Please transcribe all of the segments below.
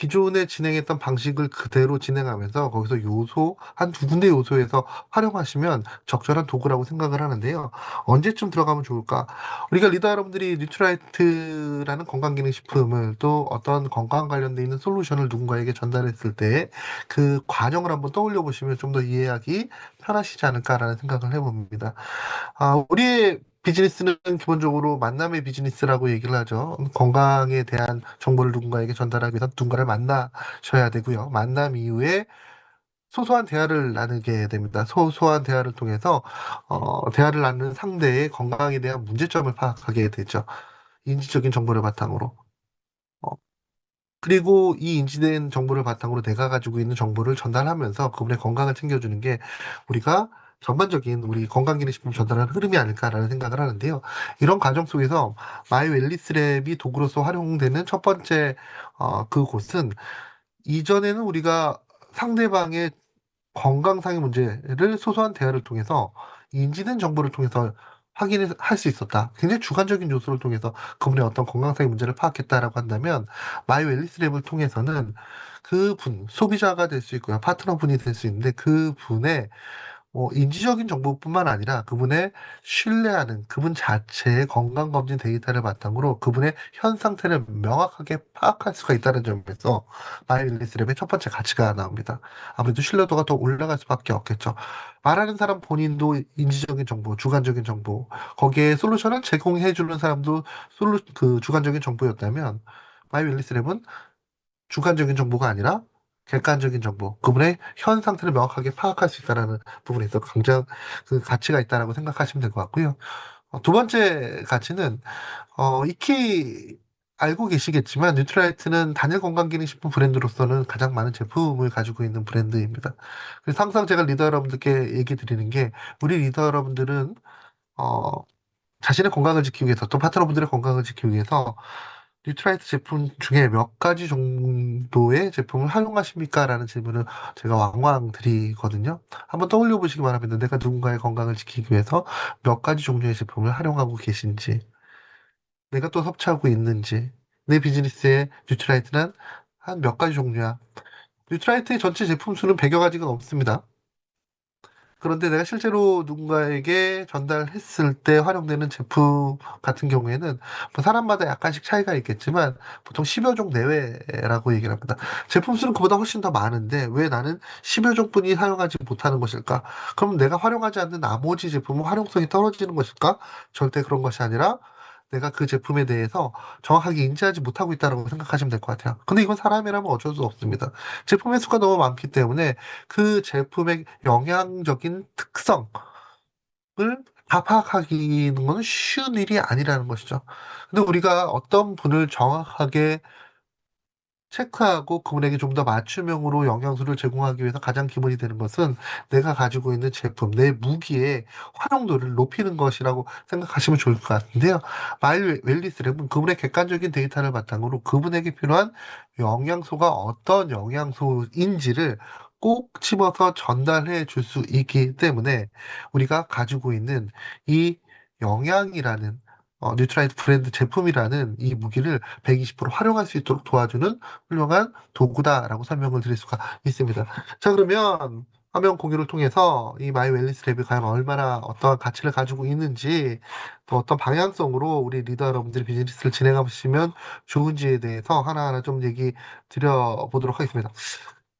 기존에 진행했던 방식을 그대로 진행하면서 거기서 요소, 한 두 군데 요소에서 활용하시면 적절한 도구라고 생각을 하는데요. 언제쯤 들어가면 좋을까? 우리가 리더 여러분들이 뉴트라이트라는 건강기능식품을 또 어떤 건강 관련돼 있는 솔루션을 누군가에게 전달했을 때 그 과정을 한번 떠올려 보시면 좀 더 이해하기 편하시지 않을까라는 생각을 해봅니다. 우리의 비즈니스는 기본적으로 만남의 비즈니스라고 얘기를 하죠. 건강에 대한 정보를 누군가에게 전달하기 위해서 누군가를 만나셔야 되고요. 만남 이후에 소소한 대화를 나누게 됩니다. 소소한 대화를 통해서 대화를 나누는 상대의 건강에 대한 문제점을 파악하게 되죠. 인지적인 정보를 바탕으로. 어, 그리고 이 인지된 정보를 바탕으로 내가 가지고 있는 정보를 전달하면서 그분의 건강을 챙겨주는 게 우리가 전반적인 우리 건강기능식품 전달하는 흐름이 아닐까라는 생각을 하는데요. 이런 과정 속에서 마이 웰리스랩이 도구로서 활용되는 첫 번째 그곳은 이전에는 우리가 상대방의 건강상의 문제를 소소한 대화를 통해서 인지된 정보를 통해서 확인할 수 있었다. 굉장히 주관적인 요소를 통해서 그분의 어떤 건강상의 문제를 파악했다라고 한다면 마이 웰리스 랩을 통해서는 그분, 소비자가 될 수 있고요. 파트너분이 될 수 있는데 그분의 인지적인 정보뿐만 아니라 그분의 신뢰하는 그분 자체의 건강검진 데이터를 바탕으로 그분의 현 상태를 명확하게 파악할 수가 있다는 점에서 마이릴리스랩의 첫 번째 가치가 나옵니다. 아무래도 신뢰도가 더 올라갈 수밖에 없겠죠. 말하는 사람 본인도 인지적인 정보, 주관적인 정보, 거기에 솔루션을 제공해주는 사람도 그 주관적인 정보였다면 마이윌리스랩은 주관적인 정보가 아니라 객관적인 정보, 그분의 현 상태를 명확하게 파악할 수 있다는 부분에서 굉장히 그 가치가 있다라고 생각하시면 될 것 같고요. 두 번째 가치는 익히 알고 계시겠지만 뉴트라이트는 단일 건강기능식품 브랜드로서는 가장 많은 제품을 가지고 있는 브랜드입니다. 그래서 항상 제가 리더 여러분들께 얘기 드리는 게 우리 리더 여러분들은 어, 자신의 건강을 지키기 위해서 또 파트너분들의 건강을 지키기 위해서 뉴트라이트 제품 중에 몇 가지 정도의 제품을 활용하십니까? 라는 질문을 제가 왕왕 드리거든요. 한번 떠올려 보시기 바랍니다. 내가 누군가의 건강을 지키기 위해서 몇 가지 종류의 제품을 활용하고 계신지, 내가 또 섭취하고 있는지, 내 비즈니스에 뉴트라이트는 한 몇 가지 종류야. 뉴트라이트의 전체 제품 수는 100여 가지가 넘습니다. 그런데 내가 실제로 누군가에게 전달했을 때 활용되는 제품 같은 경우에는 뭐 사람마다 약간씩 차이가 있겠지만 보통 10여 종 내외라고 얘기를 합니다. 제품 수는 그보다 훨씬 더 많은데 왜 나는 10여 종뿐이 사용하지 못하는 것일까? 그럼 내가 활용하지 않는 나머지 제품은 활용성이 떨어지는 것일까? 절대 그런 것이 아니라 내가 그 제품에 대해서 정확하게 인지하지 못하고 있다고 생각하시면 될 것 같아요. 근데 이건 사람이라면 어쩔 수 없습니다. 제품의 수가 너무 많기 때문에 그 제품의 영양적인 특성을 다 파악하기는 건 쉬운 일이 아니라는 것이죠. 근데 우리가 어떤 분을 정확하게 체크하고 그분에게 좀 더 맞춤형으로 영양소를 제공하기 위해서 가장 기본이 되는 것은 내가 가지고 있는 제품, 내 무기의 활용도를 높이는 것이라고 생각하시면 좋을 것 같은데요. 마일 웰리스랩은 그분의 객관적인 데이터를 바탕으로 그분에게 필요한 영양소가 어떤 영양소인지를 꼭 집어서 전달해 줄 수 있기 때문에 우리가 가지고 있는 이 영양이라는 뉴트라이트 브랜드 제품이라는 이 무기를 120% 활용할 수 있도록 도와주는 훌륭한 도구다라고 설명을 드릴 수가 있습니다. 자, 그러면 화면 공유를 통해서 이 마이 웰니스 랩이 과연 얼마나 어떠한 가치를 가지고 있는지 또 어떤 방향성으로 우리 리더 여러분들이 비즈니스를 진행하시면 좋은지에 대해서 하나하나 좀 얘기 드려보도록 하겠습니다.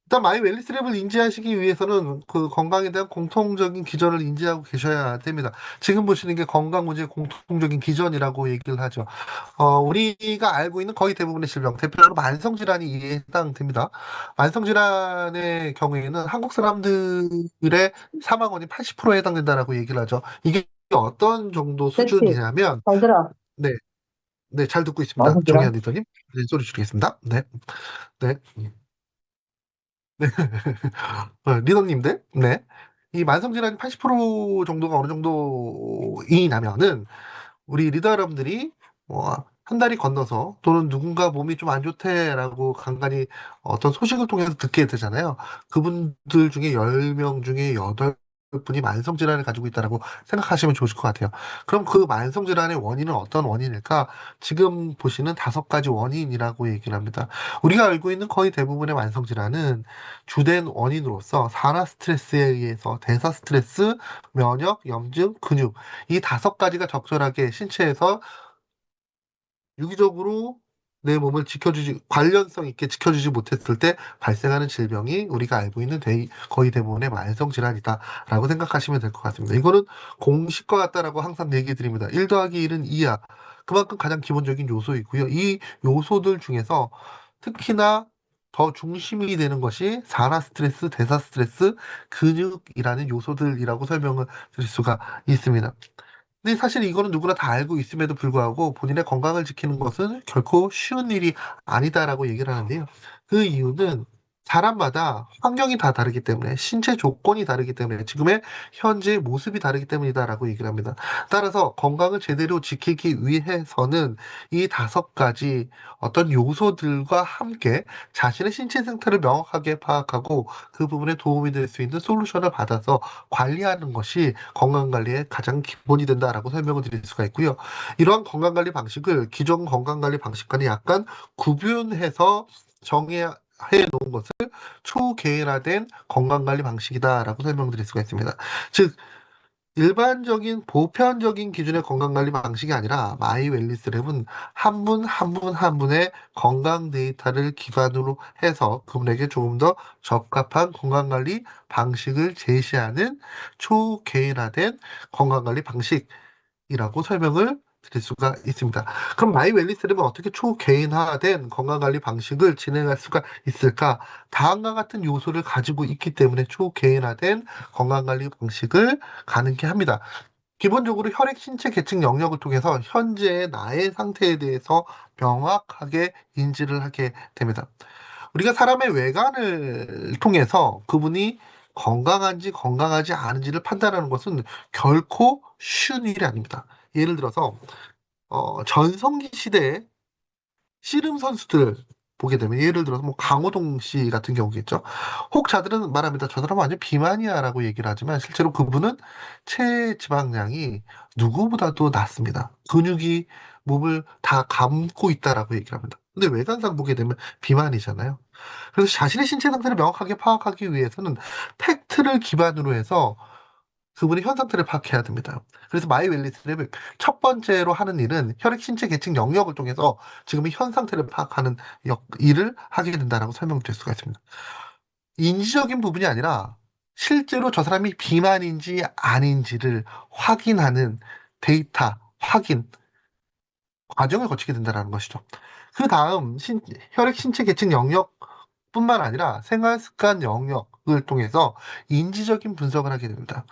일단 마이 웰니스랩을 인지하시기 위해서는 그 건강에 대한 공통적인 기전을 인지하고 계셔야 됩니다. 지금 보시는 게 건강 문제의 공통적인 기전이라고 얘기를 하죠. 우리가 알고 있는 거의 대부분의 질병, 대표적으로 만성질환이 이에 해당됩니다. 만성질환의 경우에는 한국 사람들의 사망원이 80%에 해당된다라고 얘기를 하죠. 이게 어떤 정도 그렇지. 수준이냐면, 잘 들어. 네, 네, 잘 듣고 있습니다. 만성질환? 정혜연 리더님. 네, 소리 줄이겠습니다. 네, 네. 네. 리더님들, 네. 이 만성질환이 80% 정도가 어느 정도이냐면은, 우리 리더 여러분들이, 한 달이 건너서, 또는 누군가 몸이 좀 안 좋대라고 간간히 어떤 소식을 통해서 듣게 되잖아요. 그분들 중에 10명 중에 분이 만성 질환을 가지고 있다라고 생각하시면 좋으실 것 같아요. 그럼 그 만성 질환의 원인은 어떤 원인일까? 지금 보시는 5가지 원인이라고 얘기를 합니다. 우리가 알고 있는 거의 대부분의 만성 질환은 주된 원인으로서 산화 스트레스에 의해서 대사 스트레스, 면역, 염증, 근육 이 5가지가 적절하게 신체에서 유기적으로 내 몸을 관련성 있게 지켜주지 못했을 때 발생하는 질병이 우리가 알고 있는 거의 대부분의 만성 질환이다라고 생각하시면 될 것 같습니다. 이거는 공식과 같다라고 항상 얘기 드립니다. 1 더하기 1은 2야. 그만큼 가장 기본적인 요소이고요. 이 요소들 중에서 특히나 더 중심이 되는 것이 산화 스트레스, 대사 스트레스, 근육이라는 요소들이라고 설명을 드릴 수가 있습니다. 근데 사실 이거는 누구나 다 알고 있음에도 불구하고 본인의 건강을 지키는 것은 결코 쉬운 일이 아니다라고 얘기를 하는데요. 그 이유는 사람마다 환경이 다 다르기 때문에, 신체 조건이 다르기 때문에, 지금의 현재 모습이 다르기 때문이다라고 얘기를 합니다. 따라서 건강을 제대로 지키기 위해서는 이 5가지 어떤 요소들과 함께 자신의 신체 상태를 명확하게 파악하고 그 부분에 도움이 될 수 있는 솔루션을 받아서 관리하는 것이 건강관리의 가장 기본이 된다라고 설명을 드릴 수가 있고요. 이러한 건강관리 방식을 기존 건강관리 방식과는 약간 구분해서 정해 놓은 것을 초개인화된 건강관리 방식이다라고 설명드릴 수가 있습니다. 즉, 일반적인 보편적인 기준의 건강관리 방식이 아니라 마이웰니스랩은 한 분 한 분 한 분의 건강 데이터를 기반으로 해서 그분에게 조금 더 적합한 건강관리 방식을 제시하는 초개인화된 건강관리 방식이라고 설명을 드릴 수가 있습니다. 그럼 마이웰니스랩은 어떻게 초개인화된 건강관리 방식을 진행할 수가 있을까? 다음과 같은 요소를 가지고 있기 때문에 초개인화된 건강관리 방식을 가능케 합니다. 기본적으로 혈액 신체 계층 영역을 통해서 현재의 나의 상태에 대해서 명확하게 인지를 하게 됩니다. 우리가 사람의 외관을 통해서 그분이 건강한지 건강하지 않은지를 판단하는 것은 결코 쉬운 일이 아닙니다. 예를 들어서 전성기 시대에 씨름 선수들 보게 되면 예를 들어서 뭐 강호동 씨 같은 경우겠죠. 혹 자들은 말합니다. 저 사람은 완전 비만이야라고 얘기를 하지만 실제로 그분은 체지방량이 누구보다도 낮습니다. 근육이 몸을 다 감고 있다라고 얘기를 합니다. 근데 외관상 보게 되면 비만이잖아요. 그래서 자신의 신체 상태를 명확하게 파악하기 위해서는 팩트를 기반으로 해서 그분의 현 상태를 파악해야 됩니다. 그래서 마이웰니스랩을 첫 번째로 하는 일은 혈액 신체 계층 영역을 통해서 지금의 현 상태를 파악하는 일을 하게 된다라고 설명드릴 수가 있습니다. 인지적인 부분이 아니라 실제로 저 사람이 비만인지 아닌지를 확인하는 데이터 확인 과정을 거치게 된다는 것이죠. 그 다음 혈액 신체 계층 영역뿐만 아니라 생활 습관 영역을 통해서 인지적인 분석을 하게 됩니다.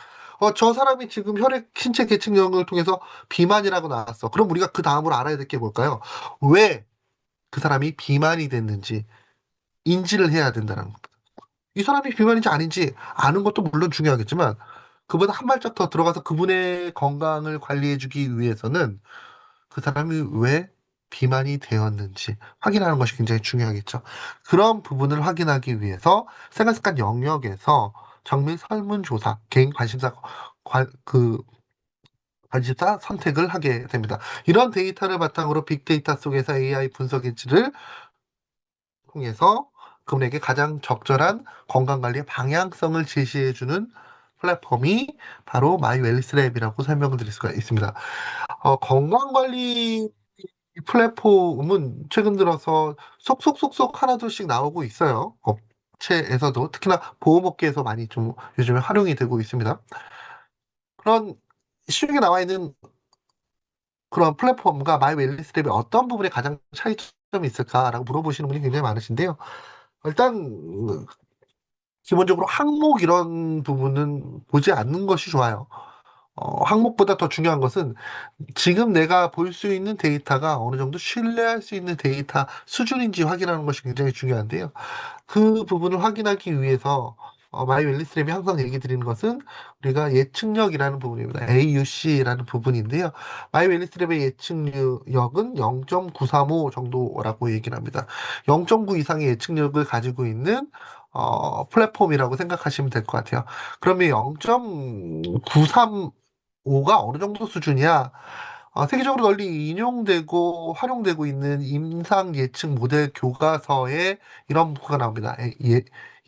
저 사람이 지금 혈액 신체 계층 영역을 통해서 비만이라고 나왔어. 그럼 우리가 그 다음으로 알아야 될 게 뭘까요? 왜 그 사람이 비만이 됐는지 인지를 해야 된다는 겁니다. 이 사람이 비만인지 아닌지 아는 것도 물론 중요하겠지만 그보다 한 발짝 더 들어가서 그분의 건강을 관리해주기 위해서는 그 사람이 왜 비만이 되었는지 확인하는 것이 굉장히 중요하겠죠. 그런 부분을 확인하기 위해서 생활습관 영역에서 정밀 설문조사, 개인 관심사 선택을 하게 됩니다. 이런 데이터를 바탕으로 빅데이터 속에서 AI 분석 엔진을 통해서 그분에게 가장 적절한 건강관리의 방향성을 제시해주는 플랫폼이 바로 마이웰리스랩이라고 설명을 드릴 수가 있습니다. 건강관리 플랫폼은 최근 들어서 속속속속 하나둘씩 나오고 있어요. 업체에서도 특히나 보험업계에서 많이 좀 요즘에 활용이 되고 있습니다. 그런 시중에 나와 있는 그런 플랫폼과 마이웰니스랩이 어떤 부분에 가장 차이점이 있을까라고 물어보시는 분이 굉장히 많으신데요. 일단 기본적으로 항목 이런 부분은 보지 않는 것이 좋아요. 항목보다 더 중요한 것은 지금 내가 볼 수 있는 데이터가 어느 정도 신뢰할 수 있는 데이터 수준인지 확인하는 것이 굉장히 중요한데요. 그 부분을 확인하기 위해서 마이웰니스랩이 항상 얘기 드리는 것은 우리가 예측력이라는 부분입니다. AUC라는 부분인데요. 마이웰니스랩의 예측력은 0.935 정도라고 얘기를 합니다. 0.9 이상의 예측력을 가지고 있는 플랫폼이라고 생각하시면 될 것 같아요. 그러면 0.935가 어느 정도 수준이야? 세계적으로 널리 인용되고 활용되고 있는 임상 예측 모델 교과서에 이런 문구가 나옵니다.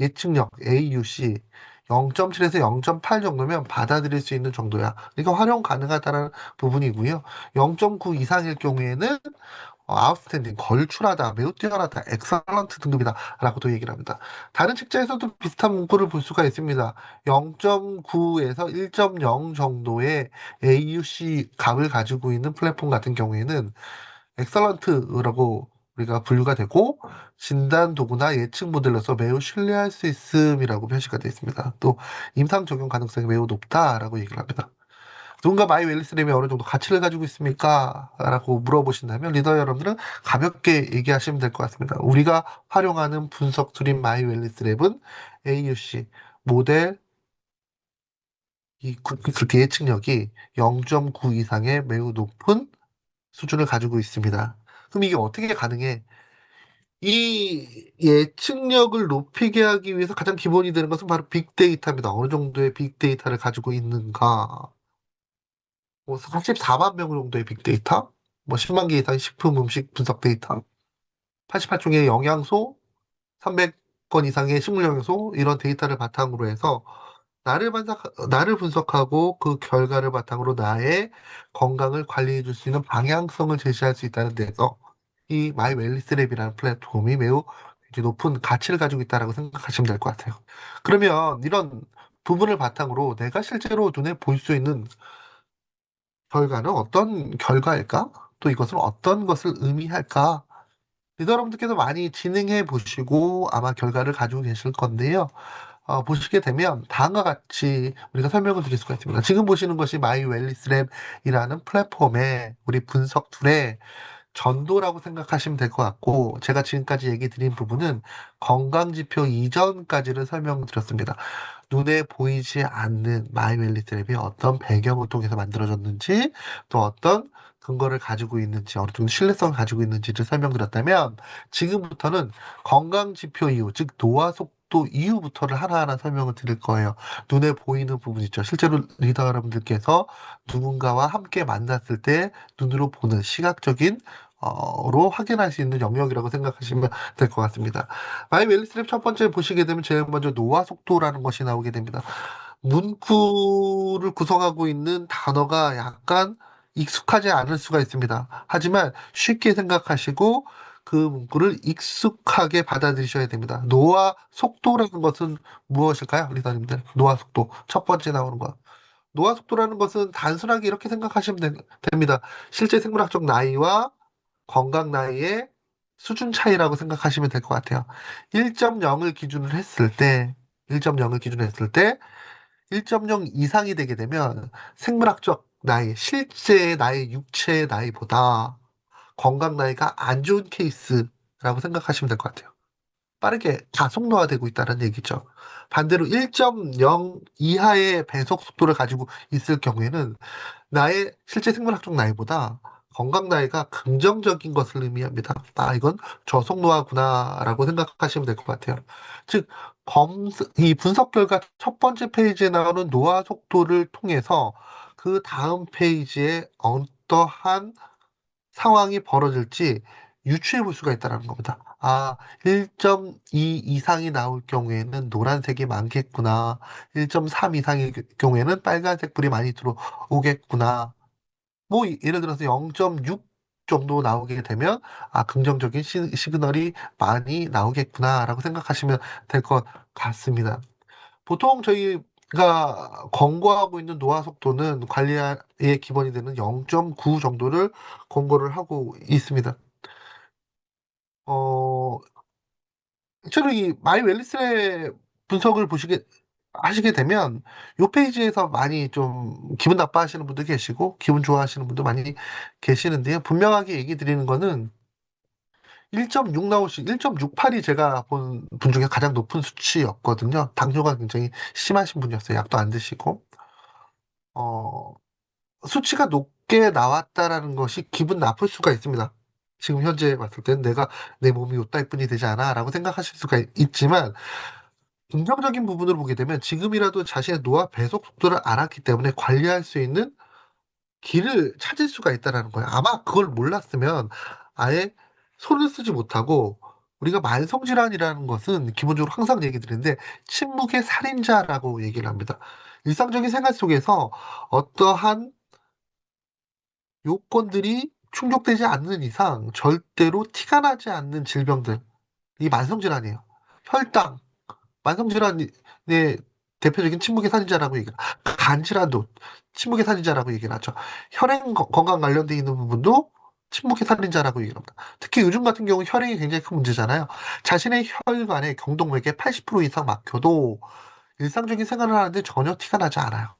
예측력 AUC 0.7에서 0.8 정도면 받아들일 수 있는 정도야. 그러니까 활용 가능하다는 부분이고요. 0.9 이상일 경우에는 아웃스탠딩, 걸출하다, 매우 뛰어나다, 엑설런트 등급이다 라고도 얘기를 합니다. 다른 책자에서도 비슷한 문구를 볼 수가 있습니다. 0.9에서 1.0 정도의 AUC 값을 가지고 있는 플랫폼 같은 경우에는 엑설런트라고 우리가 분류가 되고 진단 도구나 예측 모델로서 매우 신뢰할 수 있음이라고 표시가 되어 있습니다. 또 임상 적용 가능성이 매우 높다라고 얘기를 합니다. 누군가 마이 웰리스랩이 어느 정도 가치를 가지고 있습니까? 라고 물어보신다면 리더 여러분들은 가볍게 얘기하시면 될 것 같습니다. 우리가 활용하는 분석 툴인 마이 웰리스랩은 AUC 모델 그렇게 예측력이 0.9 이상의 매우 높은 수준을 가지고 있습니다. 그럼 이게 어떻게 가능해? 이 예측력을 높이게 하기 위해서 가장 기본이 되는 것은 바로 빅데이터입니다. 어느 정도의 빅데이터를 가지고 있는가? 뭐 44만 명 정도의 빅데이터, 뭐 10만 개 이상의 식품 음식 분석 데이터, 88종의 영양소, 300건 이상의 식물 영양소 이런 데이터를 바탕으로 해서 나를 분석하고 그 결과를 바탕으로 나의 건강을 관리해 줄 수 있는 방향성을 제시할 수 있다는 데서 이 마이 웰리스랩이라는 플랫폼이 매우 이제 높은 가치를 가지고 있다라고 생각하시면 될 것 같아요. 그러면 이런 부분을 바탕으로 내가 실제로 눈에 볼 수 있는 결과는 어떤 결과일까? 또 이것은 어떤 것을 의미할까? 리더 여러분들께서 많이 진행해 보시고 아마 결과를 가지고 계실 건데요. 보시게 되면 다음과 같이 우리가 설명을 드릴 수가 있습니다. 지금 보시는 것이 마이 웰리스랩이라는 플랫폼의 우리 분석 툴의 전도라고 생각하시면 될 것 같고, 제가 지금까지 얘기 드린 부분은 건강지표 이전까지를 설명드렸습니다. 눈에 보이지 않는 마이웰리 랩이 어떤 배경을 통해서 만들어졌는지, 또 어떤 근거를 가지고 있는지, 어느 정도 신뢰성을 가지고 있는지를 설명드렸다면, 지금부터는 건강지표 이후, 즉 노화 속도 이후부터를 하나하나 설명을 드릴 거예요. 눈에 보이는 부분 있죠. 실제로 리더 여러분들께서 누군가와 함께 만났을 때 눈으로 보는 시각적인 로 확인할 수 있는 영역이라고 생각하시면 될 것 같습니다. 마이 웰리스랩 첫 번째 보시게 되면 제일 먼저 노화 속도라는 것이 나오게 됩니다. 문구를 구성하고 있는 단어가 약간 익숙하지 않을 수가 있습니다. 하지만 쉽게 생각하시고 그 문구를 익숙하게 받아들이셔야 됩니다. 노화 속도라는 것은 무엇일까요, 리더님들? 노화 속도. 첫 번째 나오는 거. 노화 속도라는 것은 단순하게 이렇게 생각하시면 됩니다. 실제 생물학적 나이와 건강 나이의 수준 차이라고 생각하시면 될 것 같아요. 1.0을 기준으로 했을 때, 1.0을 기준으로 했을 때, 1.0 이상이 되게 되면 생물학적 나이, 실제의 나이, 육체의 나이보다 건강 나이가 안 좋은 케이스라고 생각하시면 될 것 같아요. 빠르게 가속노화되고 있다는 얘기죠. 반대로 1.0 이하의 배속 속도를 가지고 있을 경우에는 나의 실제 생물학적 나이보다 건강 나이가 긍정적인 것을 의미합니다. 이건 저속노화구나라고 생각하시면 될 것 같아요. 즉, 이 분석 결과 첫 번째 페이지에 나오는 노화 속도를 통해서 그 다음 페이지에 어떠한 상황이 벌어질지 유추해 볼 수가 있다는 겁니다. 1.2 이상이 나올 경우에는 노란색이 많겠구나. 1.3 이상의 경우에는 빨간색 불이 많이 들어오겠구나. 뭐 예를 들어서 0.6 정도 나오게 되면 긍정적인 시그널이 많이 나오겠구나라고 생각하시면 될 것 같습니다. 보통 저희가 권고하고 있는 노화 속도는 관리의 기본이 되는 0.9 정도를 권고를 하고 있습니다. 어, 실제로 이 마이 웰리스의 분석을 하시게 되면 이 페이지에서 많이 좀 기분 나빠하시는 분도 계시고 기분 좋아하시는 분도 많이 계시는데요. 분명하게 얘기 드리는 거는 1.6 1.68이 제가 본 분 중에 가장 높은 수치였거든요. 당뇨가 굉장히 심하신 분이었어요. 약도 안 드시고. 어, 수치가 높게 나왔다라는 것이 기분 나쁠 수가 있습니다. 지금 현재 봤을 때는 내가 내 몸이 요따위뿐이 되지 않아 라고 생각하실 수가 있지만 긍정적인 부분을 보게 되면 지금이라도 자신의 노화 배속 속도를 알았기 때문에 관리할 수 있는 길을 찾을 수가 있다라는 거예요. 아마 그걸 몰랐으면 아예 손을 쓰지 못하고, 우리가 만성질환이라는 것은 기본적으로 항상 얘기 드리는데 침묵의 살인자라고 얘기를 합니다. 일상적인 생활 속에서 어떠한 요건들이 충족되지 않는 이상 절대로 티가 나지 않는 질병들, 이 만성질환이에요. 혈당, 만성질환의 대표적인 침묵의 살인자라고 얘기를, 간질환도 침묵의 살인자라고 얘기를 하죠. 혈행 건강 관련돼 있는 부분도 침묵의 살인자라고 얘기를 합니다. 특히 요즘 같은 경우 혈행이 굉장히 큰 문제잖아요. 자신의 혈관에 경동맥에 80% 이상 막혀도 일상적인 생활을 하는데 전혀 티가 나지 않아요.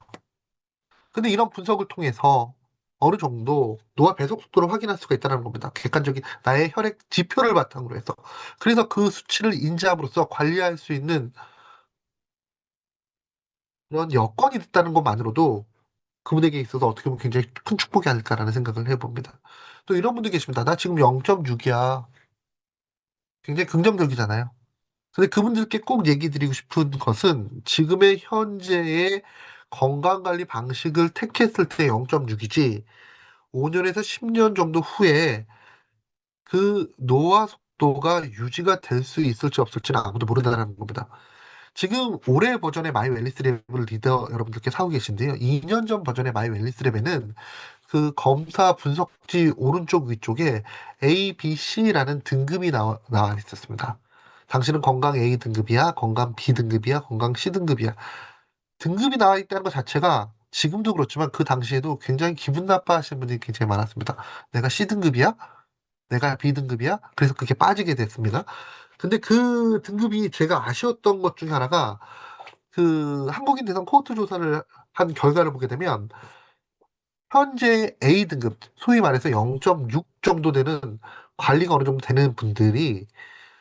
근데 이런 분석을 통해서 어느 정도 노화 배속 속도를 확인할 수가 있다는 겁니다. 객관적인 나의 혈액 지표를 바탕으로 해서. 그래서 그 수치를 인지함으로써 관리할 수 있는 그런 여건이 됐다는 것만으로도 그분에게 있어서 어떻게 보면 굉장히 큰 축복이 아닐까라는 생각을 해봅니다. 또 이런 분들 계십니다. 나 지금 0.6이야. 굉장히 긍정적이잖아요. 근데 그분들께 꼭 얘기 드리고 싶은 것은 지금의 현재의 건강관리 방식을 택했을 때 0.6이지 5년에서 10년 정도 후에 그 노화 속도가 유지가 될 수 있을지 없을지는 아무도 모른다는 겁니다. 지금 올해 버전의 마이 웰니스 랩을 리더 여러분들께 사고 계신데요. 2년 전 버전의 마이 웰니스 랩에는 그 검사 분석지 오른쪽 위쪽에 A, B, C라는 등급이 나와 있었습니다. 당신은 건강 A 등급이야, 건강 B 등급이야, 건강 C 등급이야. 등급이 나와 있다는 것 자체가 지금도 그렇지만 그 당시에도 굉장히 기분 나빠하시는 분들이 굉장히 많았습니다. 내가 C 등급이야? 내가 B등급이야? 그래서 그게 빠지게 됐습니다. 근데 그 등급이 제가 아쉬웠던 것 중에 하나가 그 한국인 대상 코호트 조사를 한 결과를 보게 되면 현재 A등급, 소위 말해서 0.6 정도 되는 관리가 어느 정도 되는 분들이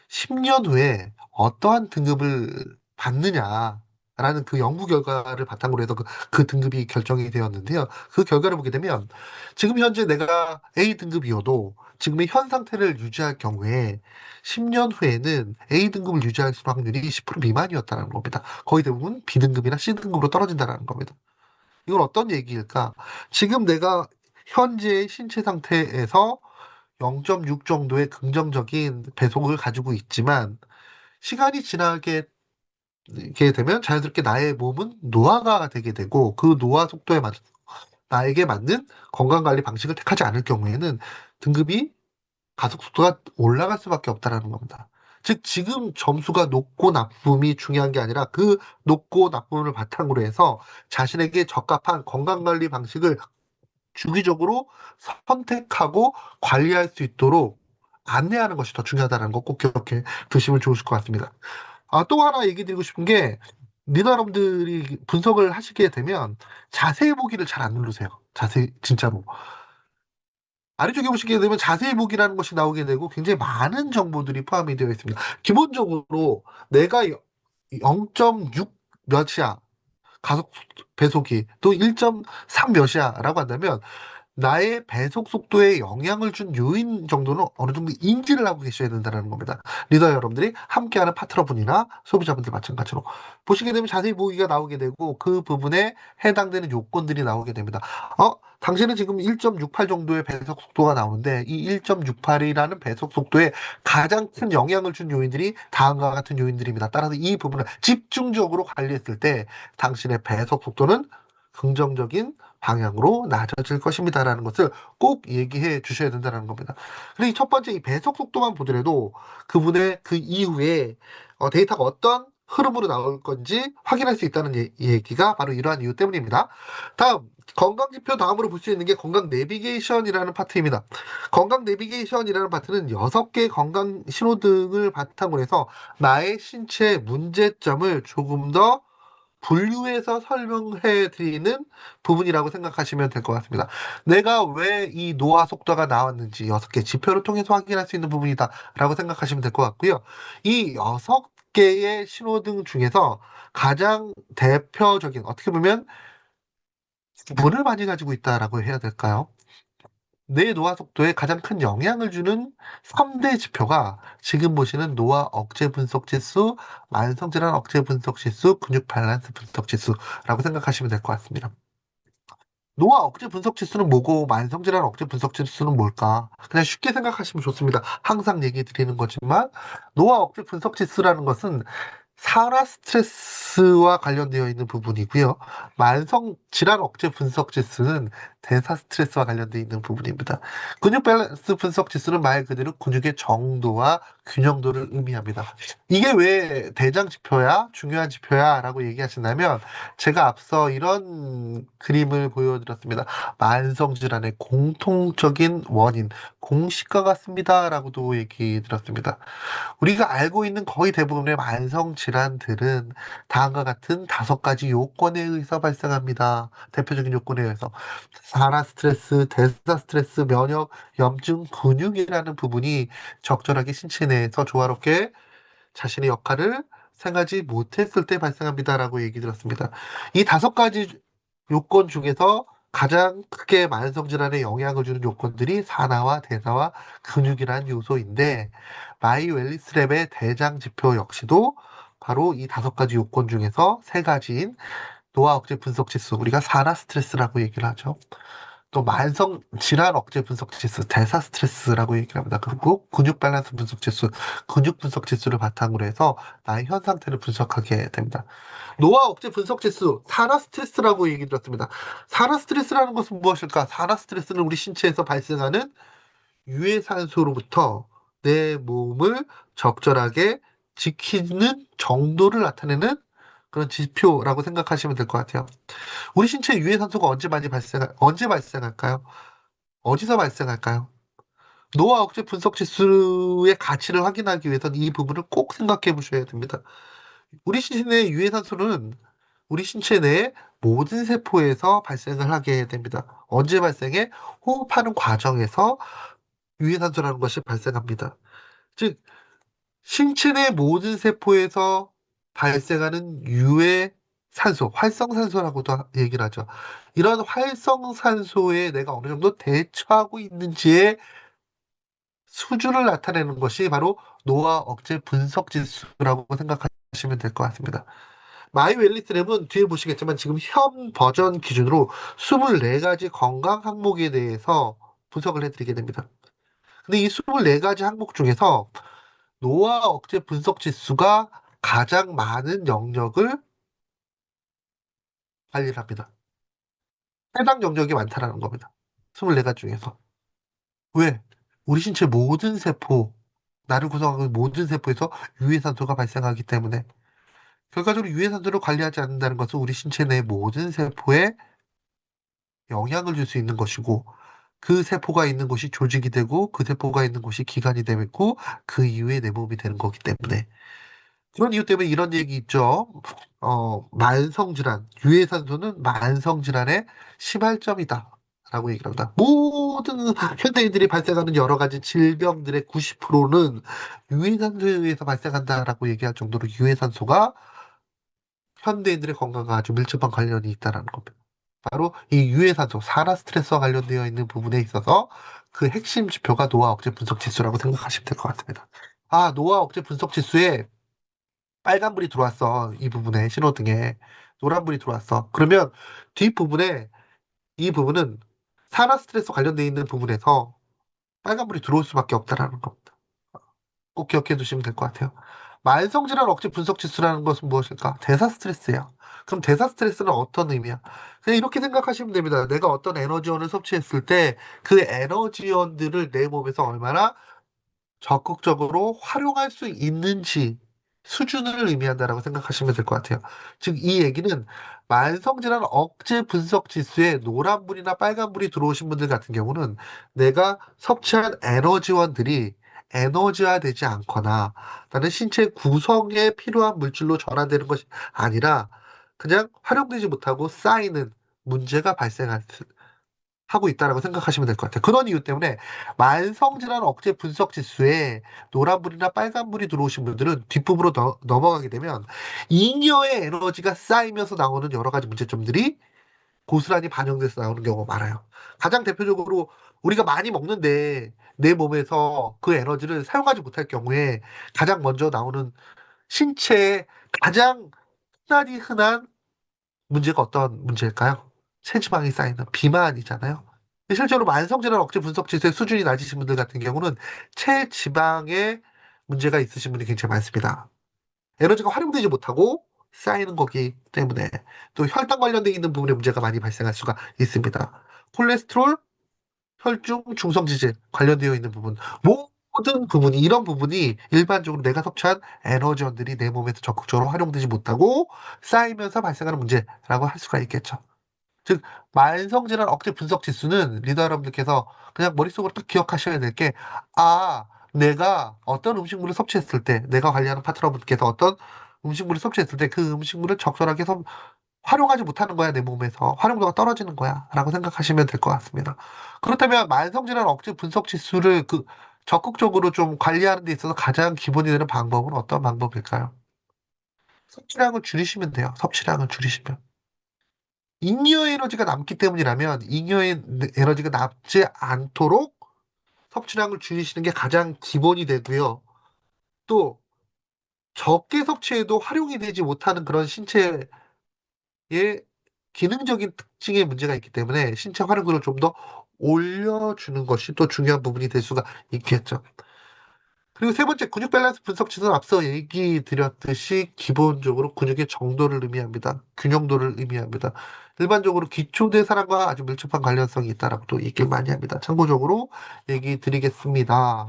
10년 후에 어떠한 등급을 받느냐라는 그 연구 결과를 바탕으로 해서 그 등급이 결정이 되었는데요. 그 결과를 보게 되면 지금 현재 내가 A 등급이어도 지금의 현 상태를 유지할 경우에 10년 후에는 A 등급을 유지할 수 있는 확률이 10% 미만이었다는 겁니다. 거의 대부분 B 등급이나 C 등급으로 떨어진다는 겁니다. 이건 어떤 얘기일까? 지금 내가 현재의 신체 상태에서 0.6 정도의 긍정적인 배속을 가지고 있지만 시간이 지나게 되면 자연스럽게 나의 몸은 노화가 되게 되고 그 노화 속도에 맞 나에게 맞는 건강관리 방식을 택하지 않을 경우에는 등급이 가속 속도가 올라갈 수밖에 없다라는 겁니다. 즉 지금 점수가 높고 나쁨이 중요한 게 아니라 그 높고 나쁨을 바탕으로 해서 자신에게 적합한 건강관리 방식을 주기적으로 선택하고 관리할 수 있도록 안내하는 것이 더 중요하다는 거 꼭 기억해 두시면 좋으실 것 같습니다. 또 하나 얘기 드리고 싶은 게, 리더 여러분들이 분석을 하시게 되면 자세히 보기를 잘 안 누르세요. 자세히, 진짜로. 아래쪽에 보시게 되면 자세히 보기라는 것이 나오게 되고 굉장히 많은 정보들이 포함이 되어 있습니다. 기본적으로 내가 0.6 몇이야. 가속 배속이 또 1.3 몇이야 라고 한다면 나의 배속 속도에 영향을 준 요인 정도는 어느 정도 인지를 하고 계셔야 된다는 겁니다. 리더 여러분들이 함께하는 파트너분이나 소비자분들 마찬가지로 보시게 되면 자세히 보기가 나오게 되고 그 부분에 해당되는 요건들이 나오게 됩니다. 당신은 지금 1.68 정도의 배속 속도가 나오는데 이 1.68이라는 배속 속도에 가장 큰 영향을 준 요인들이 다음과 같은 요인들입니다. 따라서 이 부분을 집중적으로 관리했을 때 당신의 배속 속도는 긍정적인 방향으로 낮아질 것입니다라는 것을 꼭 얘기해 주셔야 된다는 겁니다. 그리고 이 첫 번째 이 배속 속도만 보더라도 그분의 그 이후에 데이터가 어떤 흐름으로 나올 건지 확인할 수 있다는 얘기가 바로 이러한 이유 때문입니다. 다음 건강 지표 다음으로 볼 수 있는 게 건강 내비게이션이라는 파트입니다. 건강 내비게이션이라는 파트는 6개 건강 신호등을 바탕으로 해서 나의 신체 문제점을 조금 더 분류해서 설명해 드리는 부분이라고 생각하시면 될 것 같습니다. 내가 왜 이 노화 속도가 나왔는지 6개 지표를 통해서 확인할 수 있는 부분이다라고 생각하시면 될 것 같고요. 이 6개의 신호등 중에서 가장 대표적인, 어떻게 보면 구분을 많이 가지고 있다라고 해야 될까요? 뇌 노화 속도에 가장 큰 영향을 주는 3대 지표가 지금 보시는 노화 억제 분석 지수, 만성질환 억제 분석 지수, 근육 밸런스 분석 지수라고 생각하시면 될 것 같습니다. 노화 억제 분석 지수는 뭐고 만성질환 억제 분석 지수는 뭘까? 그냥 쉽게 생각하시면 좋습니다. 항상 얘기 드리는 거지만 노화 억제 분석 지수라는 것은 산화 스트레스와 관련되어 있는 부분이고요. 만성 질환 억제 분석 지수는 대사 스트레스와 관련되어 있는 부분입니다. 근육 밸런스 분석 지수는 말 그대로 근육의 정도와 균형도를 의미합니다. 이게 왜 대장 지표야? 중요한 지표야? 라고 얘기하신다면 제가 앞서 이런 그림을 보여드렸습니다. 만성 질환의 공통적인 원인, 공식과 같습니다. 라고도 얘기 드렸습니다. 우리가 알고 있는 거의 대부분의 만성 질환들은 다음과 같은 5가지 요건에 의해서 발생합니다. 대표적인 요건에 의해서 산화 스트레스, 대사 스트레스, 면역, 염증, 근육이라는 부분이 적절하게 신체 내에서 조화롭게 자신의 역할을 생각하지 못했을 때 발생합니다라고 얘기 들었습니다. 이 5가지 요건 중에서 가장 크게 만성 질환에 영향을 주는 요건들이 산화와 대사와 근육이라는 요소인데 마이 웰리스 랩의 대장 지표 역시도 바로 이 5가지 요건 중에서 3가지인 노화 억제 분석 지수, 우리가 산화 스트레스라고 얘기를 하죠. 또 만성 질환 억제 분석 지수, 대사 스트레스라고 얘기를 합니다. 그리고 근육 밸런스 분석 지수, 근육 분석 지수를 바탕으로 해서 나의 현 상태를 분석하게 됩니다. 노화 억제 분석 지수, 산화 스트레스라고 얘기 드렸습니다. 산화 스트레스라는 것은 무엇일까? 산화 스트레스는 우리 신체에서 발생하는 유해산소로부터 내 몸을 적절하게 지키는 정도를 나타내는 그런 지표라고 생각하시면 될 것 같아요. 우리 신체에 유해산소가 언제 발생할까요? 어디서 발생할까요? 노화 억제 분석 지수의 가치를 확인하기 위해서는 이 부분을 꼭 생각해 보셔야 됩니다. 우리 신체 내 유해산소는 우리 신체 내 모든 세포에서 발생을 하게 됩니다. 언제 발생해? 호흡하는 과정에서 유해산소라는 것이 발생합니다. 즉, 신체 내 모든 세포에서 발생하는 유해 산소, 활성산소라고도 얘기를 하죠. 이런 활성산소에 내가 어느 정도 대처하고 있는지의 수준을 나타내는 것이 바로 노화 억제 분석 지수라고 생각하시면 될 것 같습니다. 마이 웰리스 랩은 뒤에 보시겠지만 지금 현 버전 기준으로 24가지 건강 항목에 대해서 분석을 해드리게 됩니다. 근데 이 24가지 항목 중에서 노화 억제 분석 지수가 가장 많은 영역을 관리를 합니다. 해당 영역이 많다라는 겁니다. 24가지 중에서. 왜? 우리 신체 모든 세포, 나를 구성하는 모든 세포에서 유해산소가 발생하기 때문에 결과적으로 유해산소를 관리하지 않는다는 것은 우리 신체 내 모든 세포에 영향을 줄 수 있는 것이고 그 세포가 있는 곳이 조직이 되고 그 세포가 있는 곳이 기관이 되고 그 이후에 내 몸이 되는 거기 때문에 그런 이유 때문에 이런 얘기 있죠. 만성질환, 유해산소는 만성질환의 시발점이다. 라고 얘기를 합니다. 모든 현대인들이 발생하는 여러 가지 질병들의 90%는 유해산소에 의해서 발생한다라고 얘기할 정도로 유해산소가 현대인들의 건강과 아주 밀접한 관련이 있다는 겁니다. 바로 이 유해산소, 산화 스트레스와 관련되어 있는 부분에 있어서 그 핵심 지표가 노화 억제 분석 지수라고 생각하시면 될 것 같습니다. 아, 노화 억제 분석 지수에 빨간불이 들어왔어. 이 부분에, 신호등에. 노란불이 들어왔어. 그러면 뒷부분에, 이 부분은 산화 스트레스 관련되어 있는 부분에서 빨간불이 들어올 수밖에 없다라는 겁니다. 꼭 기억해 두시면 될 것 같아요. 만성질환 억제 분석 지수라는 것은 무엇일까? 대사 스트레스예요. 그럼 대사 스트레스는 어떤 의미야? 그냥 이렇게 생각하시면 됩니다. 내가 어떤 에너지원을 섭취했을 때 그 에너지원들을 내 몸에서 얼마나 적극적으로 활용할 수 있는지 수준을 의미한다라고 생각하시면 될 것 같아요. 즉, 이 얘기는 만성질환 억제 분석 지수에 노란불이나 빨간불이 들어오신 분들 같은 경우는 내가 섭취한 에너지원들이 에너지화되지 않거나 나는 신체 구성에 필요한 물질로 전환되는 것이 아니라 그냥 활용되지 못하고 쌓이는 문제가 발생할 하고 있다라고 생각하시면 될 것 같아요. 그런 이유 때문에 만성질환 억제 분석 지수에 노란불이나 빨간불이 들어오신 분들은 뒷부분으로 넘어가게 되면 잉여의 에너지가 쌓이면서 나오는 여러 가지 문제점들이 고스란히 반영돼서 나오는 경우가 많아요. 가장 대표적으로 우리가 많이 먹는데 내 몸에서 그 에너지를 사용하지 못할 경우에 가장 먼저 나오는 신체에 가장 흔한 문제가 어떤 문제일까요? 체지방이 쌓이는 비만이잖아요. 실제로 만성질환 억제 분석 지수의 수준이 낮으신 분들 같은 경우는 체지방에 문제가 있으신 분이 굉장히 많습니다. 에너지가 활용되지 못하고 쌓이는 거기 때문에 또 혈당 관련돼 있는 부분에 문제가 많이 발생할 수가 있습니다. 콜레스테롤, 혈중, 중성지질 관련되어 있는 부분, 모든 부분이 이런 부분이 일반적으로 내가 섭취한 에너지원들이 내 몸에서 적극적으로 활용되지 못하고 쌓이면서 발생하는 문제라고 할 수가 있겠죠. 즉 만성질환 억제 분석 지수는 리더 여러분들께서 그냥 머릿속으로 딱 기억하셔야 될 게, 아, 내가 어떤 음식물을 섭취했을 때, 내가 관리하는 파트너분께서 어떤 음식물을 섭취했을 때 그 음식물을 적절하게 활용하지 못하는 거야, 내 몸에서. 활용도가 떨어지는 거야. 라고 생각하시면 될 것 같습니다. 그렇다면 만성질환 억제 분석 지수를 적극적으로 좀 관리하는 데 있어서 가장 기본이 되는 방법은 어떤 방법일까요? 섭취량을 줄이시면 돼요. 섭취량을 줄이시면. 잉여 에너지가 남기 때문이라면 잉여의 에너지가 남지 않도록 섭취량을 줄이시는 게 가장 기본이 되고요. 또 적게 섭취해도 활용이 되지 못하는 그런 신체의 기능적인 특징에 문제가 있기 때문에 신체 활용도를 좀 더 올려주는 것이 또 중요한 부분이 될 수가 있겠죠. 그리고 세 번째, 근육 밸런스 분석 지수는 앞서 얘기 드렸듯이 기본적으로 근육의 정도를 의미합니다. 균형도를 의미합니다. 일반적으로 기초대사량과 아주 밀접한 관련성이 있다라고 또 얘기를 많이 합니다. 참고적으로 얘기 드리겠습니다.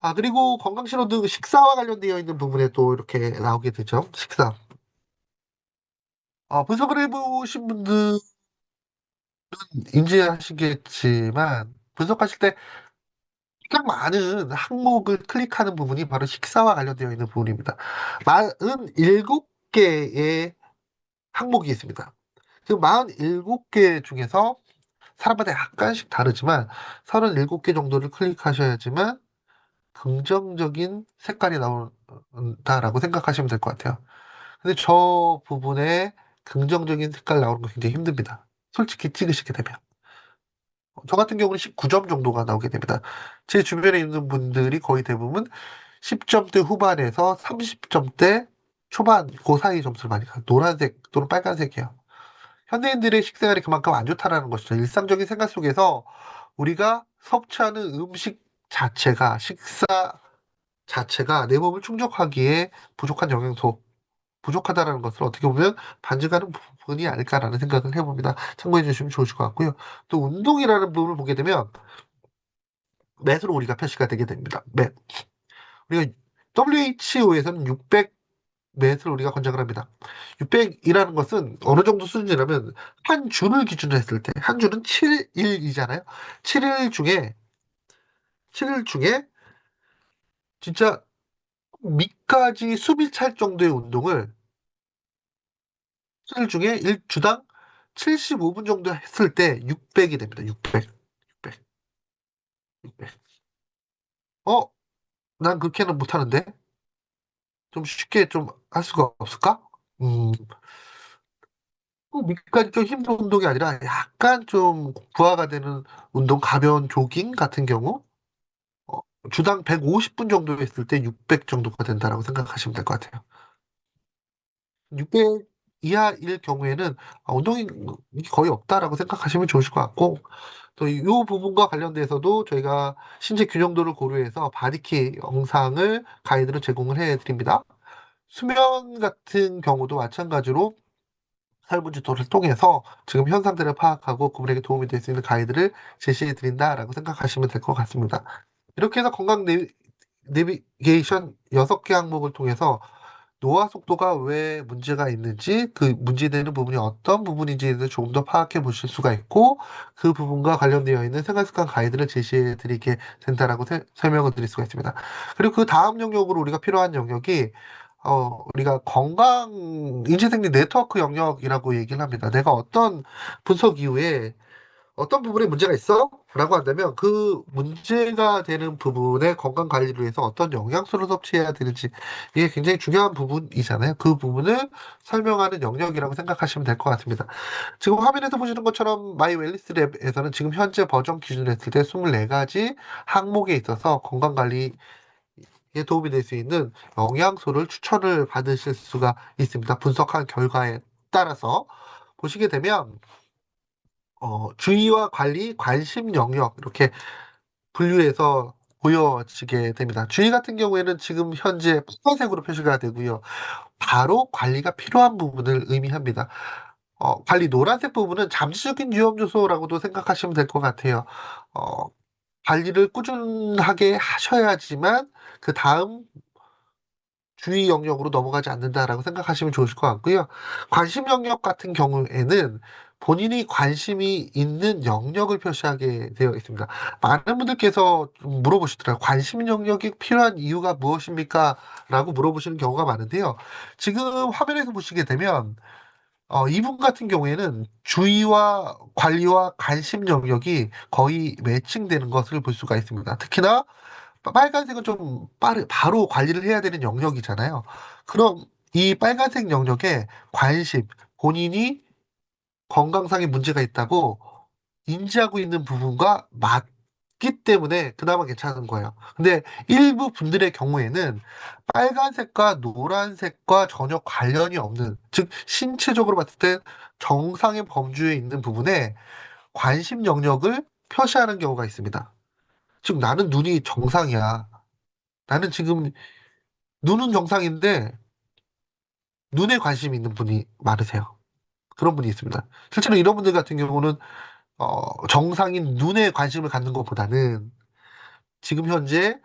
아, 그리고 건강신호등 식사와 관련되어 있는 부분에 또 이렇게 나오게 되죠. 식사. 분석을 해보신 분들 인지하시겠지만, 분석하실 때 가장 많은 항목을 클릭하는 부분이 바로 식사와 관련되어 있는 부분입니다. 47개의 항목이 있습니다. 지금 47개 중에서 사람마다 약간씩 다르지만 37개 정도를 클릭하셔야지만 긍정적인 색깔이 나온다라고 생각하시면 될 것 같아요. 근데 저 부분에 긍정적인 색깔 나오는 거 굉장히 힘듭니다. 솔직히 찍으시게 되면. 저 같은 경우는 19점 정도가 나오게 됩니다. 제 주변에 있는 분들이 거의 대부분 10점대 후반에서 30점대 초반 그 사이 점수를 많이 가요. 노란색 또는 빨간색이에요. 현대인들의 식생활이 그만큼 안 좋다라는 것이죠. 일상적인 생활 속에서 우리가 섭취하는 음식 자체가, 식사 자체가 내 몸을 충족하기에 부족한 영양소, 부족하다라는 것을 어떻게 보면 반증하는 부분이 아닐까라는 생각을 해봅니다. 참고해 주시면 좋으실 것 같고요. 또 운동이라는 부분을 보게 되면 맷으로 우리가 표시가 되게 됩니다. 맷. 우리가 WHO에서는 600 맷을 우리가 권장을 합니다. 600이라는 것은 어느 정도 수준이라면 한 줄을 기준으로 했을 때, 한 줄은 7일이잖아요. 7일 중에, 7일 중에 진짜 밑까지 숨이 찰 정도의 운동을 7일 중에 주당 75분 정도 했을 때 600이 됩니다. 600. 600. 600. 어? 난 그렇게는 못하는데? 좀 쉽게 좀 할 수가 없을까? 음, 꼭 밑까지 좀 힘든 운동이 아니라 약간 좀 부하가 되는 운동, 가벼운 조깅 같은 경우, 어, 주당 150분 정도 했을 때 600 정도가 된다라고 생각하시면 될 것 같아요. 600 이하일 경우에는 운동이 거의 없다라고 생각하시면 좋으실 것 같고, 또 이 부분과 관련돼서도 저희가 신체 균형도를 고려해서 바디키 영상을 가이드로 제공을 해드립니다. 수면 같은 경우도 마찬가지로 설문지도를 통해서 지금 현상들을 파악하고 그분에게 도움이 될 수 있는 가이드를 제시해 드린다라고 생각하시면 될 것 같습니다. 이렇게 해서 건강 내비게이션 6개 항목을 통해서 노화 속도가 왜 문제가 있는지, 그 문제되는 부분이 어떤 부분인지에 대해서 조금 더 파악해 보실 수가 있고, 그 부분과 관련되어 있는 생활습관 가이드를 제시해 드리게 된다라고 설명을 드릴 수가 있습니다. 그리고 그 다음 영역으로 우리가 필요한 영역이 우리가 인지생리 네트워크 영역이라고 얘기를 합니다. 내가 어떤 분석 이후에 어떤 부분에 문제가 있어? 라고 한다면 그 문제가 되는 부분의 건강 관리를 위해서 어떤 영양소를 섭취해야 되는지 이게 굉장히 중요한 부분이잖아요. 그 부분을 설명하는 영역이라고 생각하시면 될 것 같습니다. 지금 화면에서 보시는 것처럼 마이 웰니스 랩에서는 지금 현재 버전 기준으로 했을 때 24가지 항목에 있어서 건강 관리에 도움이 될 수 있는 영양소를 추천을 받으실 수가 있습니다. 분석한 결과에 따라서 보시게 되면 주의와 관리, 관심 영역 이렇게 분류해서 보여지게 됩니다. 주의 같은 경우에는 지금 현재 빨간색으로 표시가 되고요. 바로 관리가 필요한 부분을 의미합니다. 관리 노란색 부분은 잠시적인 위험 요소라고도 생각하시면 될 것 같아요. 어, 관리를 꾸준하게 하셔야지만 그 다음 주의 영역으로 넘어가지 않는다라고 생각하시면 좋으실 것 같고요. 관심 영역 같은 경우에는 본인이 관심이 있는 영역을 표시하게 되어 있습니다. 많은 분들께서 좀 물어보시더라고요. 관심 영역이 필요한 이유가 무엇입니까? 라고 물어보시는 경우가 많은데요. 지금 화면에서 보시게 되면 이분 같은 경우에는 주의와 관리와 관심 영역이 거의 매칭되는 것을 볼 수가 있습니다. 특히나 빨간색은 좀 바로 관리를 해야 되는 영역이잖아요. 그럼 이 빨간색 영역에 관심, 본인이 건강상의 문제가 있다고 인지하고 있는 부분과 맞기 때문에 그나마 괜찮은 거예요. 근데 일부 분들의 경우에는 빨간색과 노란색과 전혀 관련이 없는, 즉, 신체적으로 봤을 때 정상의 범주에 있는 부분에 관심 영역을 표시하는 경우가 있습니다. 즉, 나는 눈이 정상이야. 나는 지금 눈은 정상인데 눈에 관심이 있는 분이 많으세요. 그런 분이 있습니다. 실제로 이런 분들 같은 경우는 정상인 눈에 관심을 갖는 것보다는 지금 현재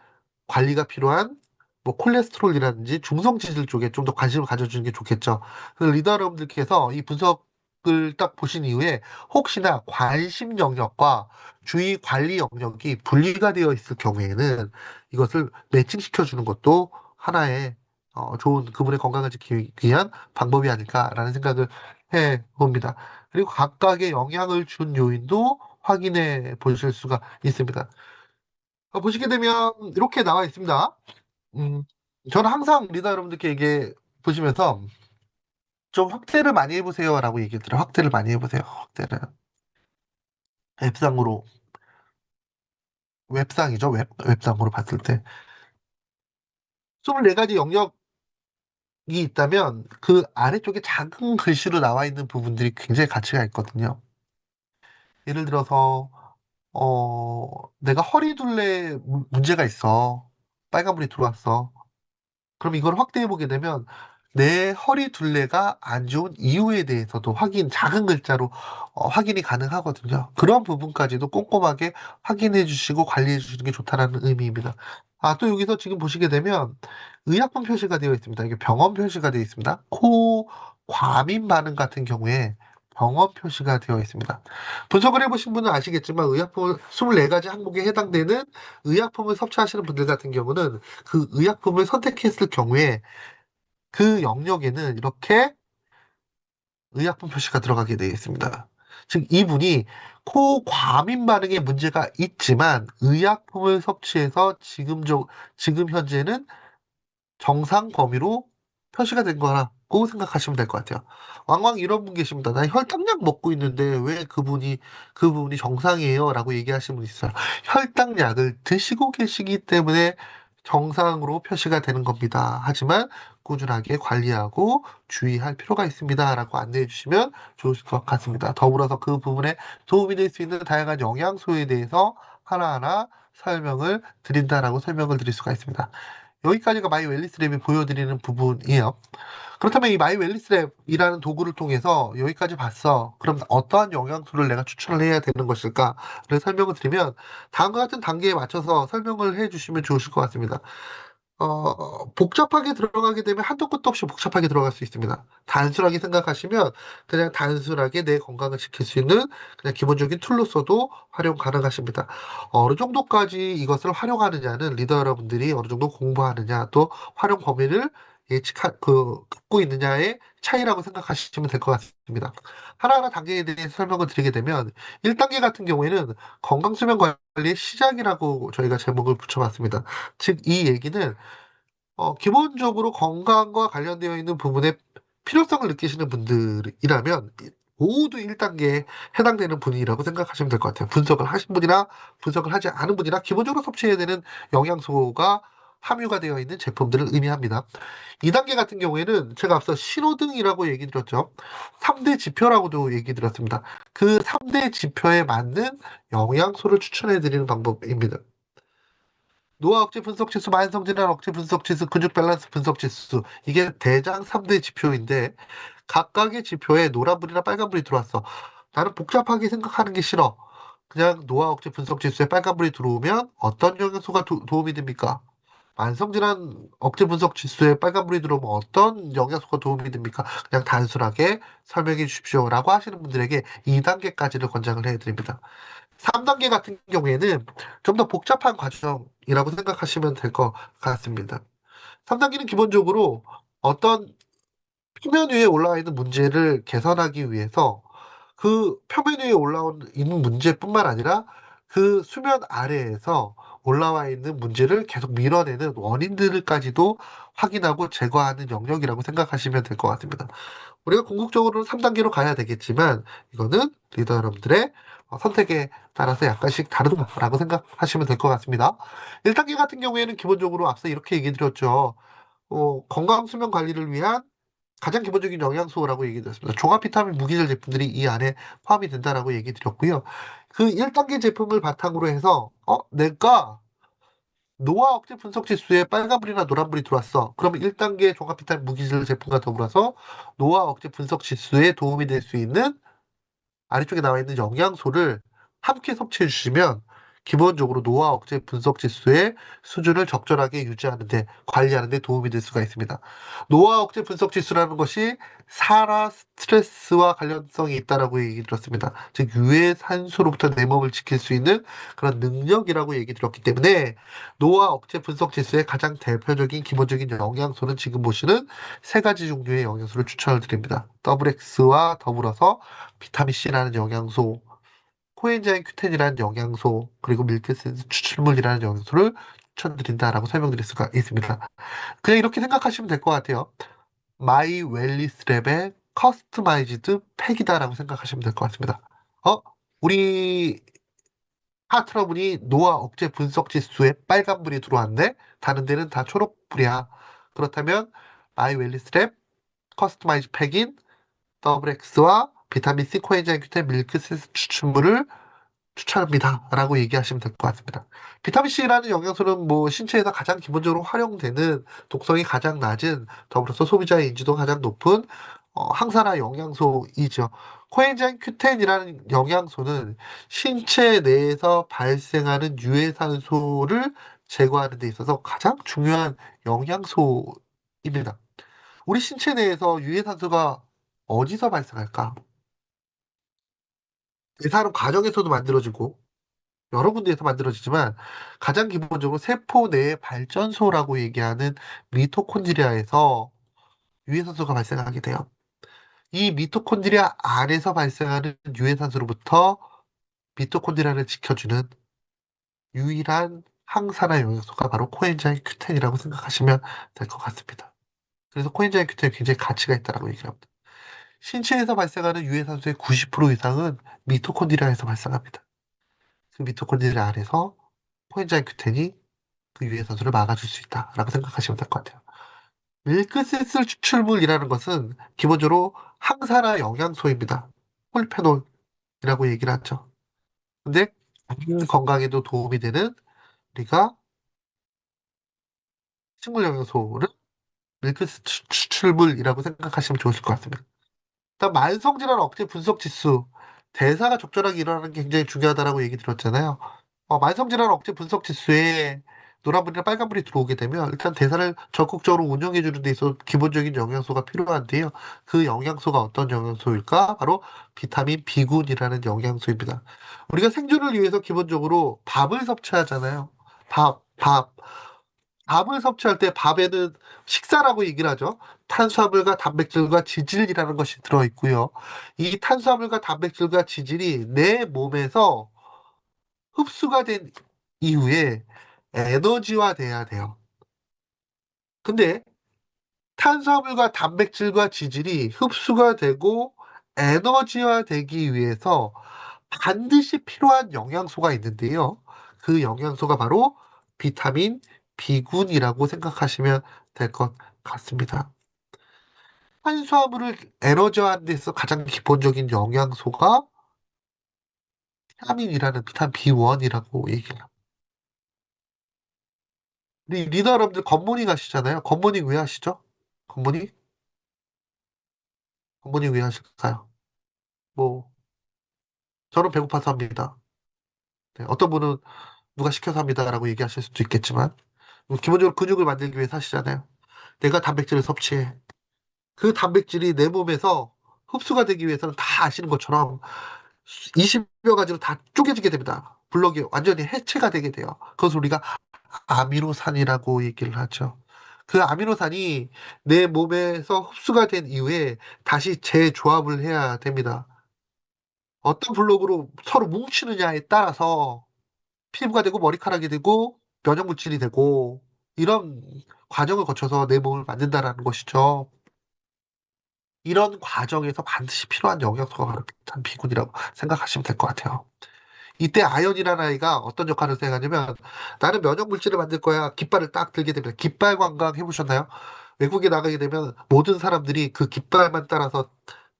관리가 필요한 뭐 콜레스테롤이라든지 중성 지질 쪽에 좀 더 관심을 가져주는 게 좋겠죠. 그래서 리더 여러분들께서 이 분석을 딱 보신 이후에 혹시나 관심 영역과 주의 관리 영역이 분리가 되어 있을 경우에는 이것을 매칭시켜 주는 것도 하나의 좋은 그분의 건강을 지키기 위한 방법이 아닐까라는 생각을 해 봅니다. 그리고 각각의 영향을 준 요인도 확인해 보실 수가 있습니다. 보시게 되면 이렇게 나와 있습니다. 음, 저는 항상 리더 여러분들께 얘기해 보시면서 좀 확대를 많이 해보세요라고 얘기 드려요. 확대를 많이 해보세요. 확대를. 웹상으로, 웹상이죠. 웹상으로 봤을 때. 24가지 영역이 있다면 그 아래쪽에 작은 글씨로 나와 있는 부분들이 굉장히 가치가 있거든요. 예를 들어서, 내가 허리둘레에 문제가 있어. 빨간불이 들어왔어. 그럼 이걸 확대해 보게 되면 내 허리 둘레가 안 좋은 이유에 대해서도 작은 글자로 확인이 가능하거든요. 그런 부분까지도 꼼꼼하게 확인해 주시고 관리해 주시는 게 좋다라는 의미입니다. 또 여기서 지금 보시게 되면 의약품 표시가 되어 있습니다. 이게 병원 표시가 되어 있습니다. 코 과민 반응 같은 경우에 병원 표시가 되어 있습니다. 분석을 해보신 분은 아시겠지만 의약품 24가지 항목에 해당되는 의약품을 섭취하시는 분들 같은 경우는 그 의약품을 선택했을 경우에 그 영역에는 이렇게 의약품 표시가 들어가게 되어 있습니다. 즉, 이분이 코 과민 반응에 문제가 있지만 의약품을 섭취해서 지금 현재는 정상 범위로 표시가 된 거라고 생각하시면 될 것 같아요. 왕왕 이런 분 계십니다. 나 혈당약 먹고 있는데 왜 그 부분이 정상이에요? 라고 얘기하시는 분 있어요. 혈당약을 드시고 계시기 때문에 정상으로 표시가 되는 겁니다. 하지만 꾸준하게 관리하고 주의할 필요가 있습니다. 라고 안내해 주시면 좋으실 것 같습니다. 더불어서 그 부분에 도움이 될 수 있는 다양한 영양소에 대해서 하나하나 설명을 드린다라고 설명을 드릴 수가 있습니다. 여기까지가 마이 웰니스 랩이 보여드리는 부분이에요. 그렇다면 이 마이 웰니스 랩이라는 도구를 통해서 여기까지 봤어. 그럼 어떠한 영양소를 내가 추천을 해야 되는 것일까를 설명을 드리면 다음과 같은 단계에 맞춰서 설명을 해주시면 좋으실 것 같습니다. 복잡하게 들어가게 되면 한도 끝도 없이 복잡하게 들어갈 수 있습니다. 단순하게 생각하시면 그냥 단순하게 내 건강을 지킬 수 있는 그냥 기본적인 툴로서도 활용 가능하십니다. 어느 정도까지 이것을 활용하느냐는 리더 여러분들이 어느 정도 공부하느냐 또 활용 범위를 긋고 있느냐의 차이라고 생각하시면 될 것 같습니다. 하나하나 단계에 대해 설명을 드리게 되면 1단계 같은 경우에는 건강수면 관리의 시작이라고 저희가 제목을 붙여봤습니다. 즉, 이 얘기는 기본적으로 건강과 관련되어 있는 부분에 필요성을 느끼시는 분들이라면 모두 1단계에 해당되는 분이라고 생각하시면 될 것 같아요. 분석을 하신 분이나 분석을 하지 않은 분이나 기본적으로 섭취해야 되는 영양소가 함유가 되어 있는 제품들을 의미합니다. 2단계 같은 경우에는 제가 앞서 신호등이라고 얘기 드렸죠. 3대 지표라고도 얘기 드렸습니다. 그 3대 지표에 맞는 영양소를 추천해 드리는 방법입니다. 노화 억제 분석 지수, 만성 질환 억제 분석 지수, 근육 밸런스 분석 지수. 이게 대장 3대 지표인데 각각의 지표에 노란불이나 빨간불이 들어왔어. 나는 복잡하게 생각하는 게 싫어. 그냥 노화 억제 분석 지수에 빨간불이 들어오면 어떤 영양소가 도움이 됩니까? 만성 질환 억제 분석 지수에 빨간불이 들어오면 어떤 영양소가 도움이 됩니까? 그냥 단순하게 설명해 주십시오라고 하시는 분들에게 2단계까지를 권장을 해드립니다. 3단계 같은 경우에는 좀 더 복잡한 과정이라고 생각하시면 될 것 같습니다. 3단계는 기본적으로 어떤 표면 위에 올라와 있는 문제를 개선하기 위해서 그 표면 위에 있는 문제뿐만 아니라 그 수면 아래에서 올라와 있는 문제를 계속 밀어내는 원인들까지도 확인하고 제거하는 영역이라고 생각하시면 될 것 같습니다. 우리가 궁극적으로는 3단계로 가야 되겠지만 이거는 리더 여러분들의 선택에 따라서 약간씩 다르다라고 생각하시면 될 것 같습니다. 1단계 같은 경우에는 기본적으로 앞서 이렇게 얘기 드렸죠. 건강 수면 관리를 위한 가장 기본적인 영양소라고 얘기 드렸습니다. 종합 비타민 무기질 제품들이 이 안에 포함이 된다라고 얘기 드렸고요. 그 1단계 제품을 바탕으로 해서 내가 노화 억제 분석 지수에 빨간불이나 노란불이 들어왔어. 그러면 1단계 종합 비타민 무기질 제품과 더불어서 노화 억제 분석 지수에 도움이 될 수 있는 아래쪽에 나와 있는 영양소를 함께 섭취해 주시면 기본적으로 노화 억제 분석 지수의 수준을 적절하게 유지하는 데, 관리하는 데 도움이 될 수가 있습니다. 노화 억제 분석 지수라는 것이 산화 스트레스와 관련성이 있다라고 얘기 들었습니다. 즉, 유해 산소로부터 내 몸을 지킬 수 있는 그런 능력이라고 얘기 들었기 때문에 노화 억제 분석 지수의 가장 대표적인 기본적인 영양소는 지금 보시는 세 가지 종류의 영양소를 추천을 드립니다. 더블 X와 더불어서 비타민 C라는 영양소, 코엔자임 큐텐이라는 영양소, 그리고 밀크센스 추출물이라는 영양소를 추천드린다라고 설명드릴 수가 있습니다. 그냥 이렇게 생각하시면 될 것 같아요. 마이 웰리스랩의 커스터마이즈드 팩이다라고 생각하시면 될 것 같습니다. 어? 우리 파트너분이 노화 억제 분석 지수에 빨간불이 들어왔는데 다른 데는 다 초록불이야. 그렇다면 마이 웰리스랩 커스터마이즈 팩인 더블 X와 비타민 C, 코엔자임 q 1 밀크세스 추출물을 추천합니다. 라고 얘기하시면 될 것 같습니다. 비타민 C라는 영양소는 뭐 신체에서 가장 기본적으로 활용되는 독성이 가장 낮은 더불어서 소비자의 인지도 가장 높은 항산화 영양소이죠. 코엔자임 Q10이라는 영양소는 신체 내에서 발생하는 유해산소를 제거하는 데 있어서 가장 중요한 영양소입니다. 우리 신체 내에서 유해산소가 어디서 발생할까? 대사는 과정에서도 만들어지고 여러 군데에서 만들어지지만 가장 기본적으로 세포 내의 발전소라고 얘기하는 미토콘드리아에서 유해산소가 발생하게 돼요. 이 미토콘드리아 안에서 발생하는 유해산소로부터 미토콘드리아를 지켜주는 유일한 항산화 영양소가 바로 코엔자임 Q10이라고 생각하시면 될 것 같습니다. 그래서 코엔자임 Q10이 굉장히 가치가 있다고 얘기를 합니다. 신체에서 발생하는 유해산소의 90% 이상은 미토콘드리아에서 발생합니다. 그 미토콘드리아 안에서 코엔자임 Q10이 그 유해산소를 막아줄 수 있다라고 생각하시면 될 것 같아요. 밀크세스 추출물이라는 것은 기본적으로 항산화 영양소입니다. 폴페놀이라고 얘기를 하죠. 근데 국민 건강에도 도움이 되는 우리가 식물 영양소를 밀크세스 추출물이라고 생각하시면 좋으실 것 같습니다. 일단 만성질환 억제 분석 지수, 대사가 적절하게 일어나는 게 굉장히 중요하다라고 얘기 들었잖아요. 만성질환 억제 분석 지수에 노란불이나 빨간불이 들어오게 되면 일단 대사를 적극적으로 운영해 주는 데 있어서 기본적인 영양소가 필요한데요. 그 영양소가 어떤 영양소일까? 바로 비타민 B군이라는 영양소입니다. 우리가 생존을 위해서 기본적으로 밥을 섭취하잖아요. 밥. 밥을 섭취할 때 밥에는 식사라고 얘기를 하죠. 탄수화물과 단백질과 지질이라는 것이 들어있고요. 이 탄수화물과 단백질과 지질이 내 몸에서 흡수가 된 이후에 에너지화 돼야 돼요. 근데 탄수화물과 단백질과 지질이 흡수가 되고 에너지화 되기 위해서 반드시 필요한 영양소가 있는데요. 그 영양소가 바로 비타민 B군이라고 생각하시면 될 것 같습니다. 탄수화물을 에너지화하는 데 있어 가장 기본적인 영양소가 티아민이라는 비타민 B1이라고 얘기를 합니다. 우리 리더 여러분들 굿모닝 하시잖아요. 굿모닝 왜 하시죠? 굿모닝? 굿모닝 왜 하실까요? 뭐 저는 배고파서 합니다. 네, 어떤 분은 누가 시켜서 합니다라고 얘기하실 수도 있겠지만 기본적으로 근육을 만들기 위해서 하시잖아요. 내가 단백질을 섭취해. 그 단백질이 내 몸에서 흡수가 되기 위해서는 다 아시는 것처럼 20여 가지로 다 쪼개지게 됩니다. 블록이 완전히 해체가 되게 돼요. 그것을 우리가 아미노산이라고 얘기를 하죠. 그 아미노산이 내 몸에서 흡수가 된 이후에 다시 재조합을 해야 됩니다. 어떤 블록으로 서로 뭉치느냐에 따라서 피부가 되고 머리카락이 되고 면역물질이 되고 이런 과정을 거쳐서 내 몸을 만든다라는 것이죠. 이런 과정에서 반드시 필요한 영양소가 바로 비타민 B군이라고 생각하시면 될 것 같아요. 이때 아연이라는 아이가 어떤 역할을 수행하냐면 나는 면역 물질을 만들 거야. 깃발을 딱 들게 됩니다. 깃발 관광 해보셨나요? 외국에 나가게 되면 모든 사람들이 그 깃발만 따라서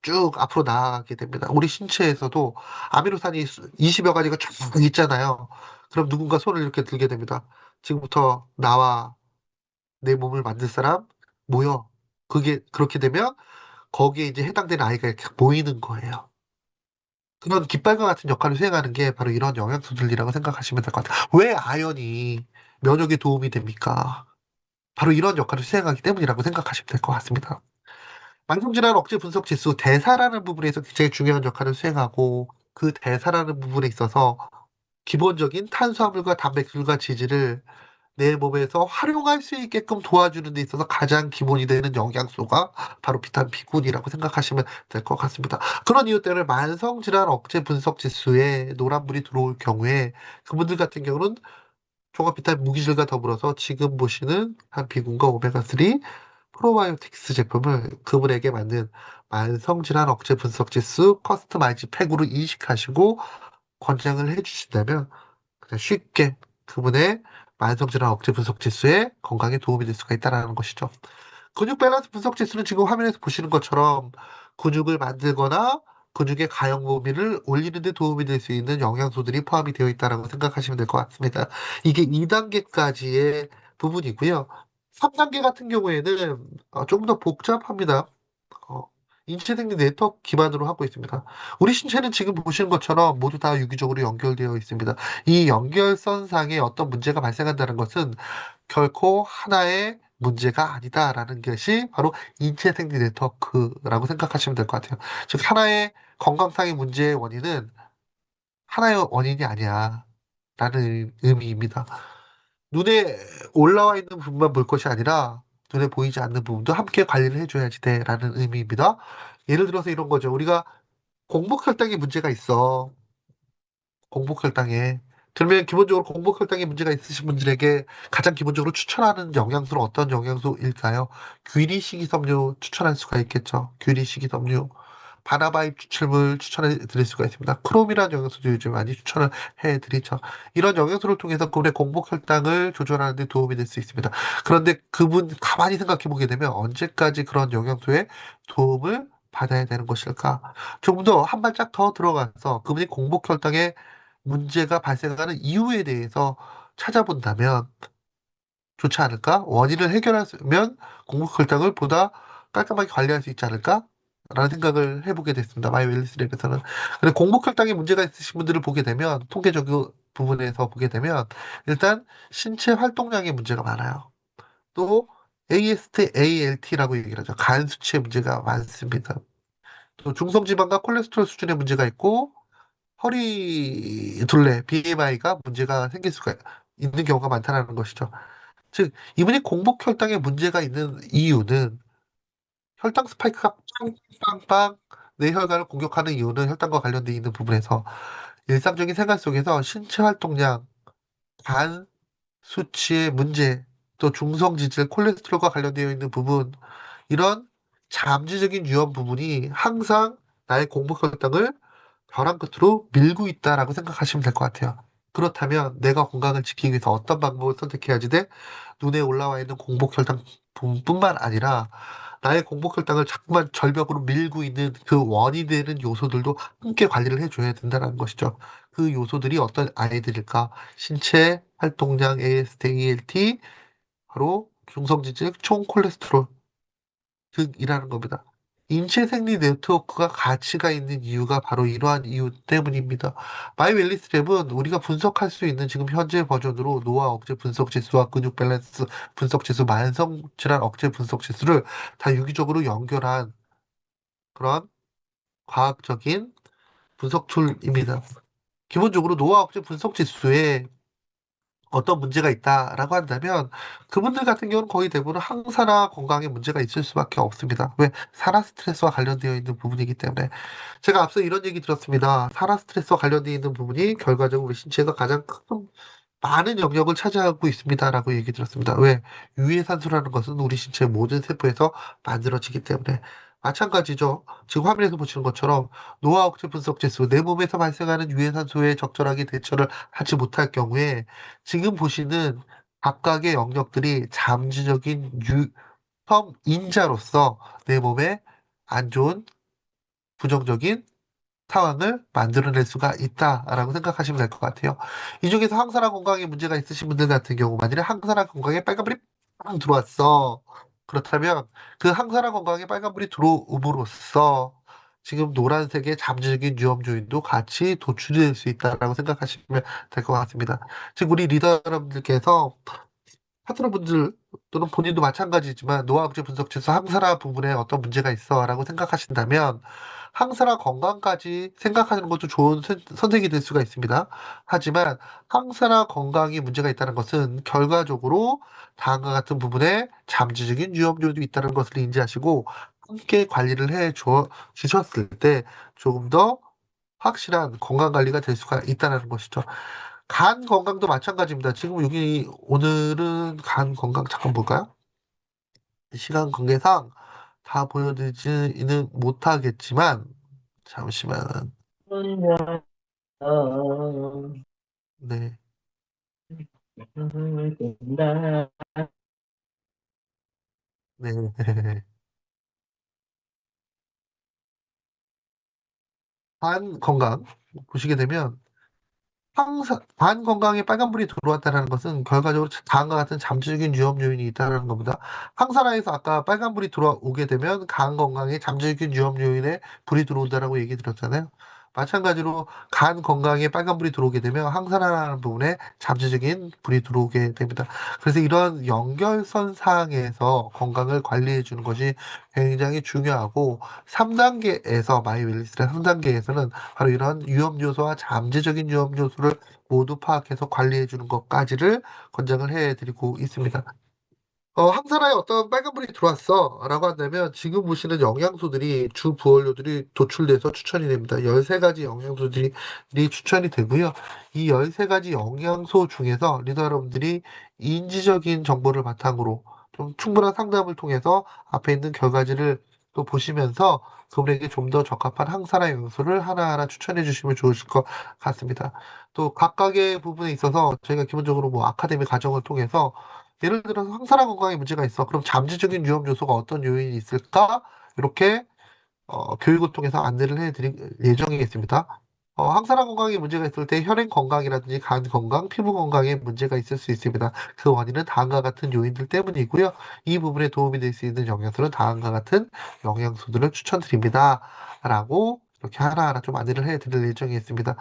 쭉 앞으로 나아가게 됩니다. 우리 신체에서도 아미노산이 20여 가지가 쭉 있잖아요. 그럼 누군가 손을 이렇게 들게 됩니다. 지금부터 나와 내 몸을 만들 사람 모여. 그게 그렇게 되면 거기에 이제 해당되는 아이가 이렇게 모이는 거예요. 그런 깃발과 같은 역할을 수행하는 게 바로 이런 영양소들이라고 생각하시면 될 것 같아요. 왜 아연이 면역에 도움이 됩니까? 바로 이런 역할을 수행하기 때문이라고 생각하시면 될 것 같습니다. 만성질환 억제 분석 지수 대사라는 부분에서 굉장히 중요한 역할을 수행하고 그 대사라는 부분에 있어서 기본적인 탄수화물과 단백질과 지질을 내 몸에서 활용할 수 있게끔 도와주는 데 있어서 가장 기본이 되는 영양소가 바로 비타민 B군이라고 생각하시면 될 것 같습니다. 그런 이유 때문에 만성질환 억제 분석 지수에 노란불이 들어올 경우에 그분들 같은 경우는 종합 비타민 무기질과 더불어서 지금 보시는 한 B군과 오메가3 프로바이오틱스 제품을 그분에게 맞는 만성질환 억제 분석 지수 커스터마이즈 팩으로 이식하시고 권장을 해주신다면 그냥 쉽게 그분의 만성질환 억제 분석 지수에 건강에 도움이 될 수가 있다는 것이죠. 근육 밸런스 분석 지수는 지금 화면에서 보시는 것처럼 근육을 만들거나 근육의 가용 범위를 올리는 데 도움이 될 수 있는 영양소들이 포함이 되어 있다고 생각하시면 될 것 같습니다. 이게 2단계까지의 부분이고요. 3단계 같은 경우에는 조금 더 복잡합니다. 어, 인체 생리 네트워크 기반으로 하고 있습니다. 우리 신체는 지금 보시는 것처럼 모두 다 유기적으로 연결되어 있습니다. 이 연결선상에 어떤 문제가 발생한다는 것은 결코 하나의 문제가 아니다라는 것이 바로 인체 생리 네트워크라고 생각하시면 될 것 같아요. 즉, 하나의 건강상의 문제의 원인은 하나의 원인이 아니야. 라는 의미입니다. 눈에 올라와 있는 부분만 볼 것이 아니라 눈에 보이지 않는 부분도 함께 관리를 해줘야지 돼라는 의미입니다. 예를 들어서 이런 거죠. 우리가 공복혈당에 문제가 있어. 공복혈당에. 그러면 기본적으로 공복혈당에 문제가 있으신 분들에게 가장 기본적으로 추천하는 영양소는 어떤 영양소일까요? 귀리 식이섬유 추천할 수가 있겠죠. 귀리 식이섬유. 바나바잎 추출물 추천해 드릴 수가 있습니다. 크롬이라는 영양소도 요즘 많이 추천을 해 드리죠. 이런 영양소를 통해서 그분의 공복 혈당을 조절하는 데 도움이 될 수 있습니다. 그런데 그분 가만히 생각해 보게 되면 언제까지 그런 영양소의 도움을 받아야 되는 것일까? 조금 더 한 발짝 더 들어가서 그분이 공복 혈당에 문제가 발생하는 이유에 대해서 찾아본다면 좋지 않을까? 원인을 해결하면 공복 혈당을 보다 깔끔하게 관리할 수 있지 않을까? 라는 생각을 해보게 됐습니다. 마이 웰리스 랩에서는. 근데 공복 혈당에 문제가 있으신 분들을 보게 되면, 통계적인 부분에서 보게 되면, 일단 신체 활동량에 문제가 많아요. 또 AST, ALT라고 얘기를 하죠. 간 수치에 문제가 많습니다. 또 중성지방과 콜레스테롤 수준에 문제가 있고, 허리 둘레, BMI가 문제가 생길 수가 있는 경우가 많다는 것이죠. 즉, 이분이 공복 혈당에 문제가 있는 이유는 혈당 스파이크가 빵빵빵 내 혈관을 공격하는 이유는 혈당과 관련되어 있는 부분에서 일상적인 생활 속에서 신체 활동량, 간 수치의 문제, 또 중성 지질, 콜레스테롤과 관련되어 있는 부분, 이런 잠재적인 위험 부분이 항상 나의 공복 혈당을 벼랑 끝으로 밀고 있다라고 생각하시면 될 것 같아요. 그렇다면 내가 건강을 지키기 위해서 어떤 방법을 선택해야지 돼? 눈에 올라와 있는 공복 혈당 뿐만 아니라 나의 공복 혈당을 자꾸만 절벽으로 밀고 있는 그 원이 되는 요소들도 함께 관리를 해줘야 된다는 것이죠. 그 요소들이 어떤 아이들일까? 신체 활동량 AST, ALT, 바로 중성지질, 총 콜레스테롤 등이라는 겁니다. 인체 생리 네트워크가 가치가 있는 이유가 바로 이러한 이유 때문입니다. 마이 웰리스 랩은 우리가 분석할 수 있는 지금 현재 버전으로 노화 억제 분석 지수와 근육 밸런스 분석 지수, 만성 질환 억제 분석 지수를 다 유기적으로 연결한 그런 과학적인 분석 툴입니다. 기본적으로 노화 억제 분석 지수에 어떤 문제가 있다라고 한다면 그분들 같은 경우는 거의 대부분 항산화 건강에 문제가 있을 수밖에 없습니다. 왜? 산화 스트레스와 관련되어 있는 부분이기 때문에. 제가 앞서 이런 얘기 들었습니다. 산화 스트레스와 관련되어 있는 부분이 결과적으로 우리 신체에서 가장 큰 많은 영역을 차지하고 있습니다라고 얘기 들었습니다. 왜? 유해산소라는 것은 우리 신체 모든 세포에서 만들어지기 때문에. 마찬가지죠. 지금 화면에서 보시는 것처럼 노화 억제 분석 지수, 내 몸에서 발생하는 유해산소에 적절하게 대처를 하지 못할 경우에 지금 보시는 각각의 영역들이 잠재적인 유형인자로서 내 몸에 안 좋은 부정적인 상황을 만들어낼 수가 있다라고 생각하시면 될 것 같아요. 이 중에서 항산화 건강에 문제가 있으신 분들 같은 경우, 만일에 항산화 건강에 빨간불이 빵 들어왔어. 그렇다면 그 항산화 건강에 빨간불이 들어옴으로써 지금 노란색의 잠재적인 위험 요인도 같이 도출될 수 있다라고 생각하시면 될 것 같습니다. 즉, 우리 리더 여러분들께서 파트너분들 또는 본인도 마찬가지지만 노화억제 분석체에서 항산화 부분에 어떤 문제가 있어라고 생각하신다면 항산화 건강까지 생각하는 것도 좋은 선택이 될 수가 있습니다. 하지만 항산화 건강에 문제가 있다는 것은 결과적으로 다음과 같은 부분에 잠재적인 위험률도 있다는 것을 인지하시고 함께 관리를 주셨을 때 조금 더 확실한 건강 관리가 될 수가 있다는 것이죠. 간 건강도 마찬가지입니다. 지금 여기 오늘은 간 건강 잠깐 볼까요? 시간 관계상 다 보여드리지는 못하겠지만 잠시만. 혼자 네, 나 네. 간 건강 보시게 되면 항상 간 건강에 빨간불이 들어왔다는 것은 결과적으로 다음과 같은 잠재적인 위험 요인이 있다는 겁니다. 항산화에서 아까 빨간불이 들어오게 되면 간 건강에 잠재적인 위험 요인에 불이 들어온다라고 얘기 드렸잖아요. 마찬가지로 간 건강에 빨간불이 들어오게 되면 항산화라는 부분에 잠재적인 불이 들어오게 됩니다. 그래서 이런 연결선 상에서 건강을 관리해 주는 것이 굉장히 중요하고 3단계에서 마이 웰리스의 3단계에서는 바로 이런 위험 요소와 잠재적인 위험 요소를 모두 파악해서 관리해 주는 것까지를 권장을 해 드리고 있습니다. 항산화에 어떤 빨간불이 들어왔어 라고 한다면 지금 보시는 영양소들이 주 부원료들이 도출돼서 추천이 됩니다. 13가지 영양소들이 추천이 되고요. 이 13가지 영양소 중에서 리더 여러분들이 인지적인 정보를 바탕으로 좀 충분한 상담을 통해서 앞에 있는 결과지를 또 보시면서 그분에게 좀 더 적합한 항산화 영양소를 하나하나 추천해 주시면 좋으실 것 같습니다. 또 각각의 부분에 있어서 저희가 기본적으로 뭐 아카데미 과정을 통해서 예를 들어서 항산화 건강에 문제가 있어. 그럼 잠재적인 위험 요소가 어떤 요인이 있을까? 이렇게 교육을 통해서 안내를 해드릴 예정이겠습니다. 항산화 건강에 문제가 있을 때 혈행 건강이라든지 간 건강, 피부 건강에 문제가 있을 수 있습니다. 그 원인은 다음과 같은 요인들 때문이고요. 이 부분에 도움이 될 수 있는 영양소는 다음과 같은 영양소들을 추천드립니다. 라고 이렇게 하나하나 좀 안내를 해드릴 예정이 있습니다.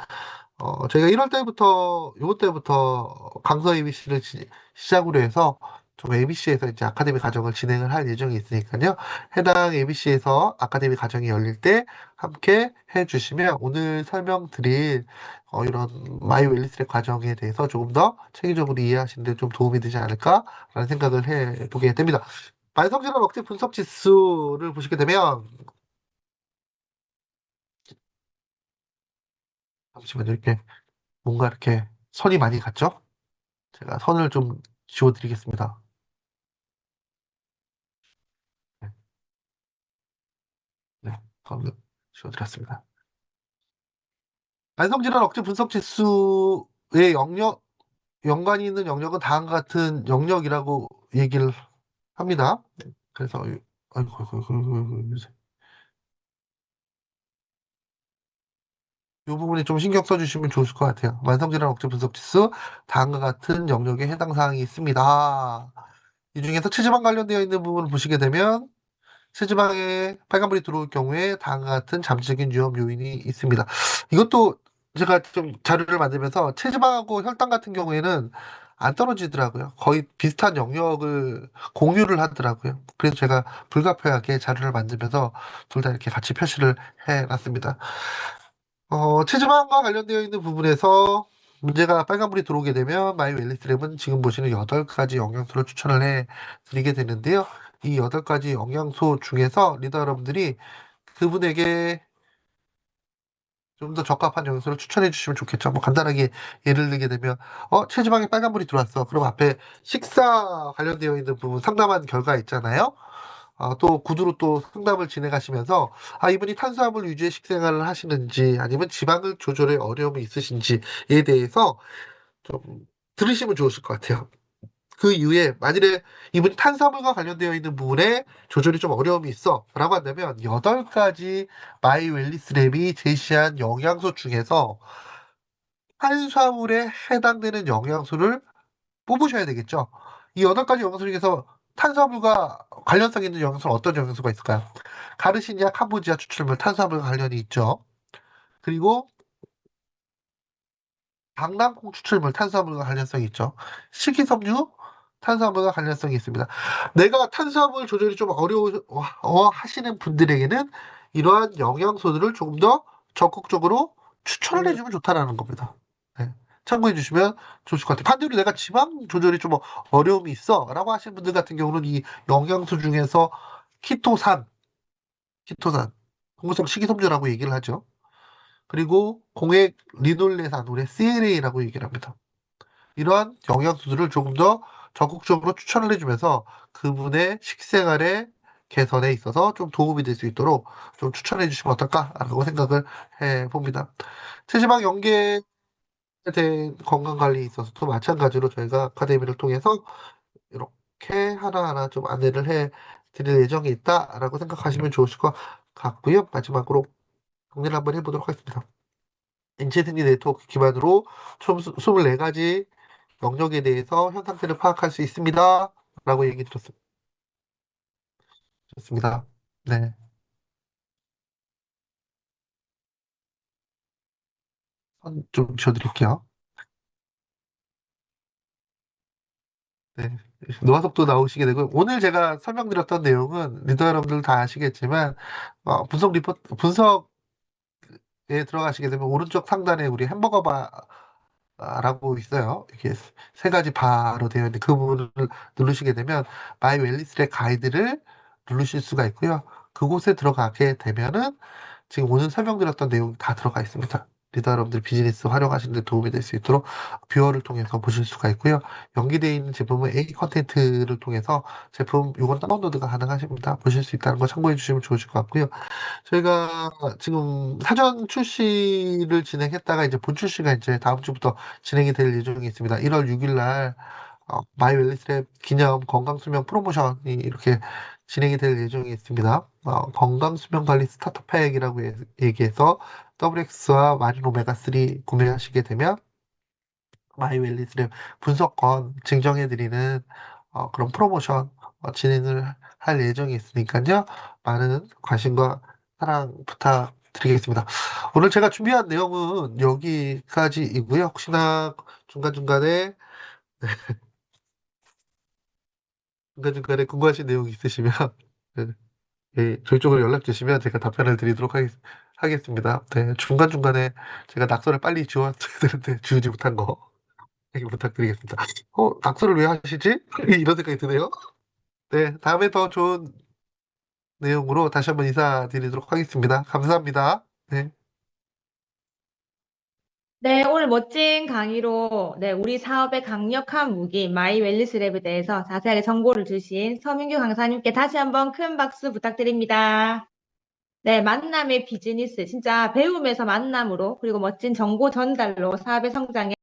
저희가 1월 때부터, 요번 때부터 강서 ABC를 시작으로 해서 좀 ABC에서 이제 아카데미 과정을 진행을 할 예정이 있으니까요. 해당 ABC에서 아카데미 과정이 열릴 때 함께 해주시면 오늘 설명드릴 이런 마이 웰리스의 과정에 대해서 조금 더 체계적으로 이해하시는 데 좀 도움이 되지 않을까라는 생각을 해보게 됩니다. 만성질환 억제 분석 지수를 보시게 되면 잠시만요. 이렇게 뭔가 이렇게 선이 많이 갔죠? 제가 선을 좀 지워드리겠습니다. 네, 네, 선을 지워드렸습니다. 만성질환 억제 분석 지수의 연관이 있는 영역은 다음과 같은 영역이라고 얘기를 합니다. 네, 그래서, 아이고, 아이고, 아이고, 아이고, 아이고, 이 부분에 좀 신경 써주시면 좋을 것 같아요. 만성질환 억제 분석 지수, 다음과 같은 영역에 해당 사항이 있습니다. 이 중에서 체지방 관련되어 있는 부분을 보시게 되면, 체지방에 빨간불이 들어올 경우에 다음과 같은 잠재적인 위험 요인이 있습니다. 이것도 제가 좀 자료를 만들면서 체지방하고 혈당 같은 경우에는 안 떨어지더라고요. 거의 비슷한 영역을 공유를 하더라고요. 그래서 제가 불가피하게 자료를 만들면서 둘 다 이렇게 같이 표시를 해놨습니다. 체지방과 관련되어 있는 부분에서 문제가 빨간불이 들어오게 되면 마이 웰리스랩은 지금 보시는 8가지 영양소를 추천을 해 드리게 되는데요. 이 8가지 영양소 중에서 리더 여러분들이 그분에게 좀 더 적합한 영양소를 추천해 주시면 좋겠죠. 뭐 간단하게 예를 들게 되면 체지방에 빨간불이 들어왔어. 그럼 앞에 식사 관련되어 있는 부분 상담한 결과 있잖아요. 또 구두로 또 상담을 진행하시면서 이분이 탄수화물 위주의 식생활을 하시는지 아니면 지방을 조절에 어려움이 있으신지에 대해서 좀 들으시면 좋으실 것 같아요. 그 이후에 만일에 이분이 탄수화물과 관련되어 있는 부분에 조절이 좀 어려움이 있어 라고 한다면 8가지 마이 웰리스 랩이 제시한 영양소 중에서 탄수화물에 해당되는 영양소를 뽑으셔야 되겠죠. 이 8가지 영양소 중에서 탄수화물과 관련성 있는 영양소는 어떤 영양소가 있을까요? 가르시니아, 캄보지아 추출물, 탄수화물과 관련이 있죠. 그리고 강낭콩 추출물, 탄수화물과 관련성이 있죠. 식이섬유, 탄수화물과 관련성이 있습니다. 내가 탄수화물 조절이 좀 어려워 하시는 분들에게는 이러한 영양소들을 조금 더 적극적으로 추천을 해주면 좋다라는 겁니다. 네. 참고해 주시면 좋을 것 같아요. 반대로 내가 지방 조절이 좀 어려움이 있어 라고 하시는 분들 같은 경우는 이 영양소 중에서 키토산, 키토산, 동물성 식이섬유라고 얘기를 하죠. 그리고 공액 리놀레산, 우리 CLA라고 얘기를 합니다. 이러한 영양소들을 조금 더 적극적으로 추천을 해주면서 그분의 식생활의 개선에 있어서 좀 도움이 될 수 있도록 좀 추천해 주시면 어떨까라고 생각을 해봅니다. 체지방 연계에 대한 건강관리에 있어서도 마찬가지로 저희가 아카데미를 통해서 이렇게 하나하나 좀 안내를 해 드릴 예정이 있다라고 생각하시면 좋으실 것 같고요. 마지막으로 정리를 한번 해보도록 하겠습니다. 인체생리 네트워크 기반으로 총 24가지 영역에 대해서 현 상태를 파악할 수 있습니다. 라고 얘기 드렸습니다. 네. 선 좀 지워드릴게요. 네. 노화석도 나오시게 되고, 오늘 제가 설명드렸던 내용은 리더 여러분들 다 아시겠지만, 분석에 들어가시게 되면 오른쪽 상단에 우리 햄버거 바라고 있어요. 이렇게 3가지 바로 되어 있는데 그 부분을 누르시게 되면 마이 웰리스의 가이드를 누르실 수가 있고요. 그곳에 들어가게 되면은 지금 오늘 설명드렸던 내용이 다 들어가 있습니다. 리더 여러분들 비즈니스 활용하시는 데 도움이 될 수 있도록 뷰어를 통해서 보실 수가 있고요. 연기되어 있는 제품은 A 컨텐츠를 통해서 제품 이건 다운로드가 가능하십니다. 보실 수 있다는 거 참고해 주시면 좋으실 것 같고요. 저희가 지금 사전 출시를 진행했다가 이제 본 출시가 이제 다음 주부터 진행이 될 예정이 있습니다. 1월 6일 날 마이 웰리스랩 기념 건강수명 프로모션이 이렇게 진행이 될 예정이 있습니다. 건강수명관리 스타터팩이라고 얘기해서 WX와 마린 오메가3 구매하시게 되면 마이웰리스를 분석권 증정해드리는 그런 프로모션 진행을 할 예정이 있으니까요. 많은 관심과 사랑 부탁드리겠습니다. 오늘 제가 준비한 내용은 여기까지이고요. 혹시나 중간중간에 중간중간에 궁금하신 내용이 있으시면 네, 저희 쪽으로 연락 주시면 제가 답변을 드리도록 하겠습니다. 네, 중간중간에 제가 낙서를 빨리 지웠어야 되는데 지우지 못한 거 양해 부탁드리겠습니다. 낙서를 왜 하시지? 이런 생각이 드네요. 네, 다음에 더 좋은 내용으로 다시 한번 인사드리도록 하겠습니다. 감사합니다. 네. 네, 오늘 멋진 강의로 네, 우리 사업의 강력한 무기 마이 웰리스랩에 대해서 자세하게 정보를 주신 서민규 강사님께 다시 한번 큰 박수 부탁드립니다. 네, 만남의 비즈니스 진짜 배움에서 만남으로 그리고 멋진 정보 전달로 사업의 성장에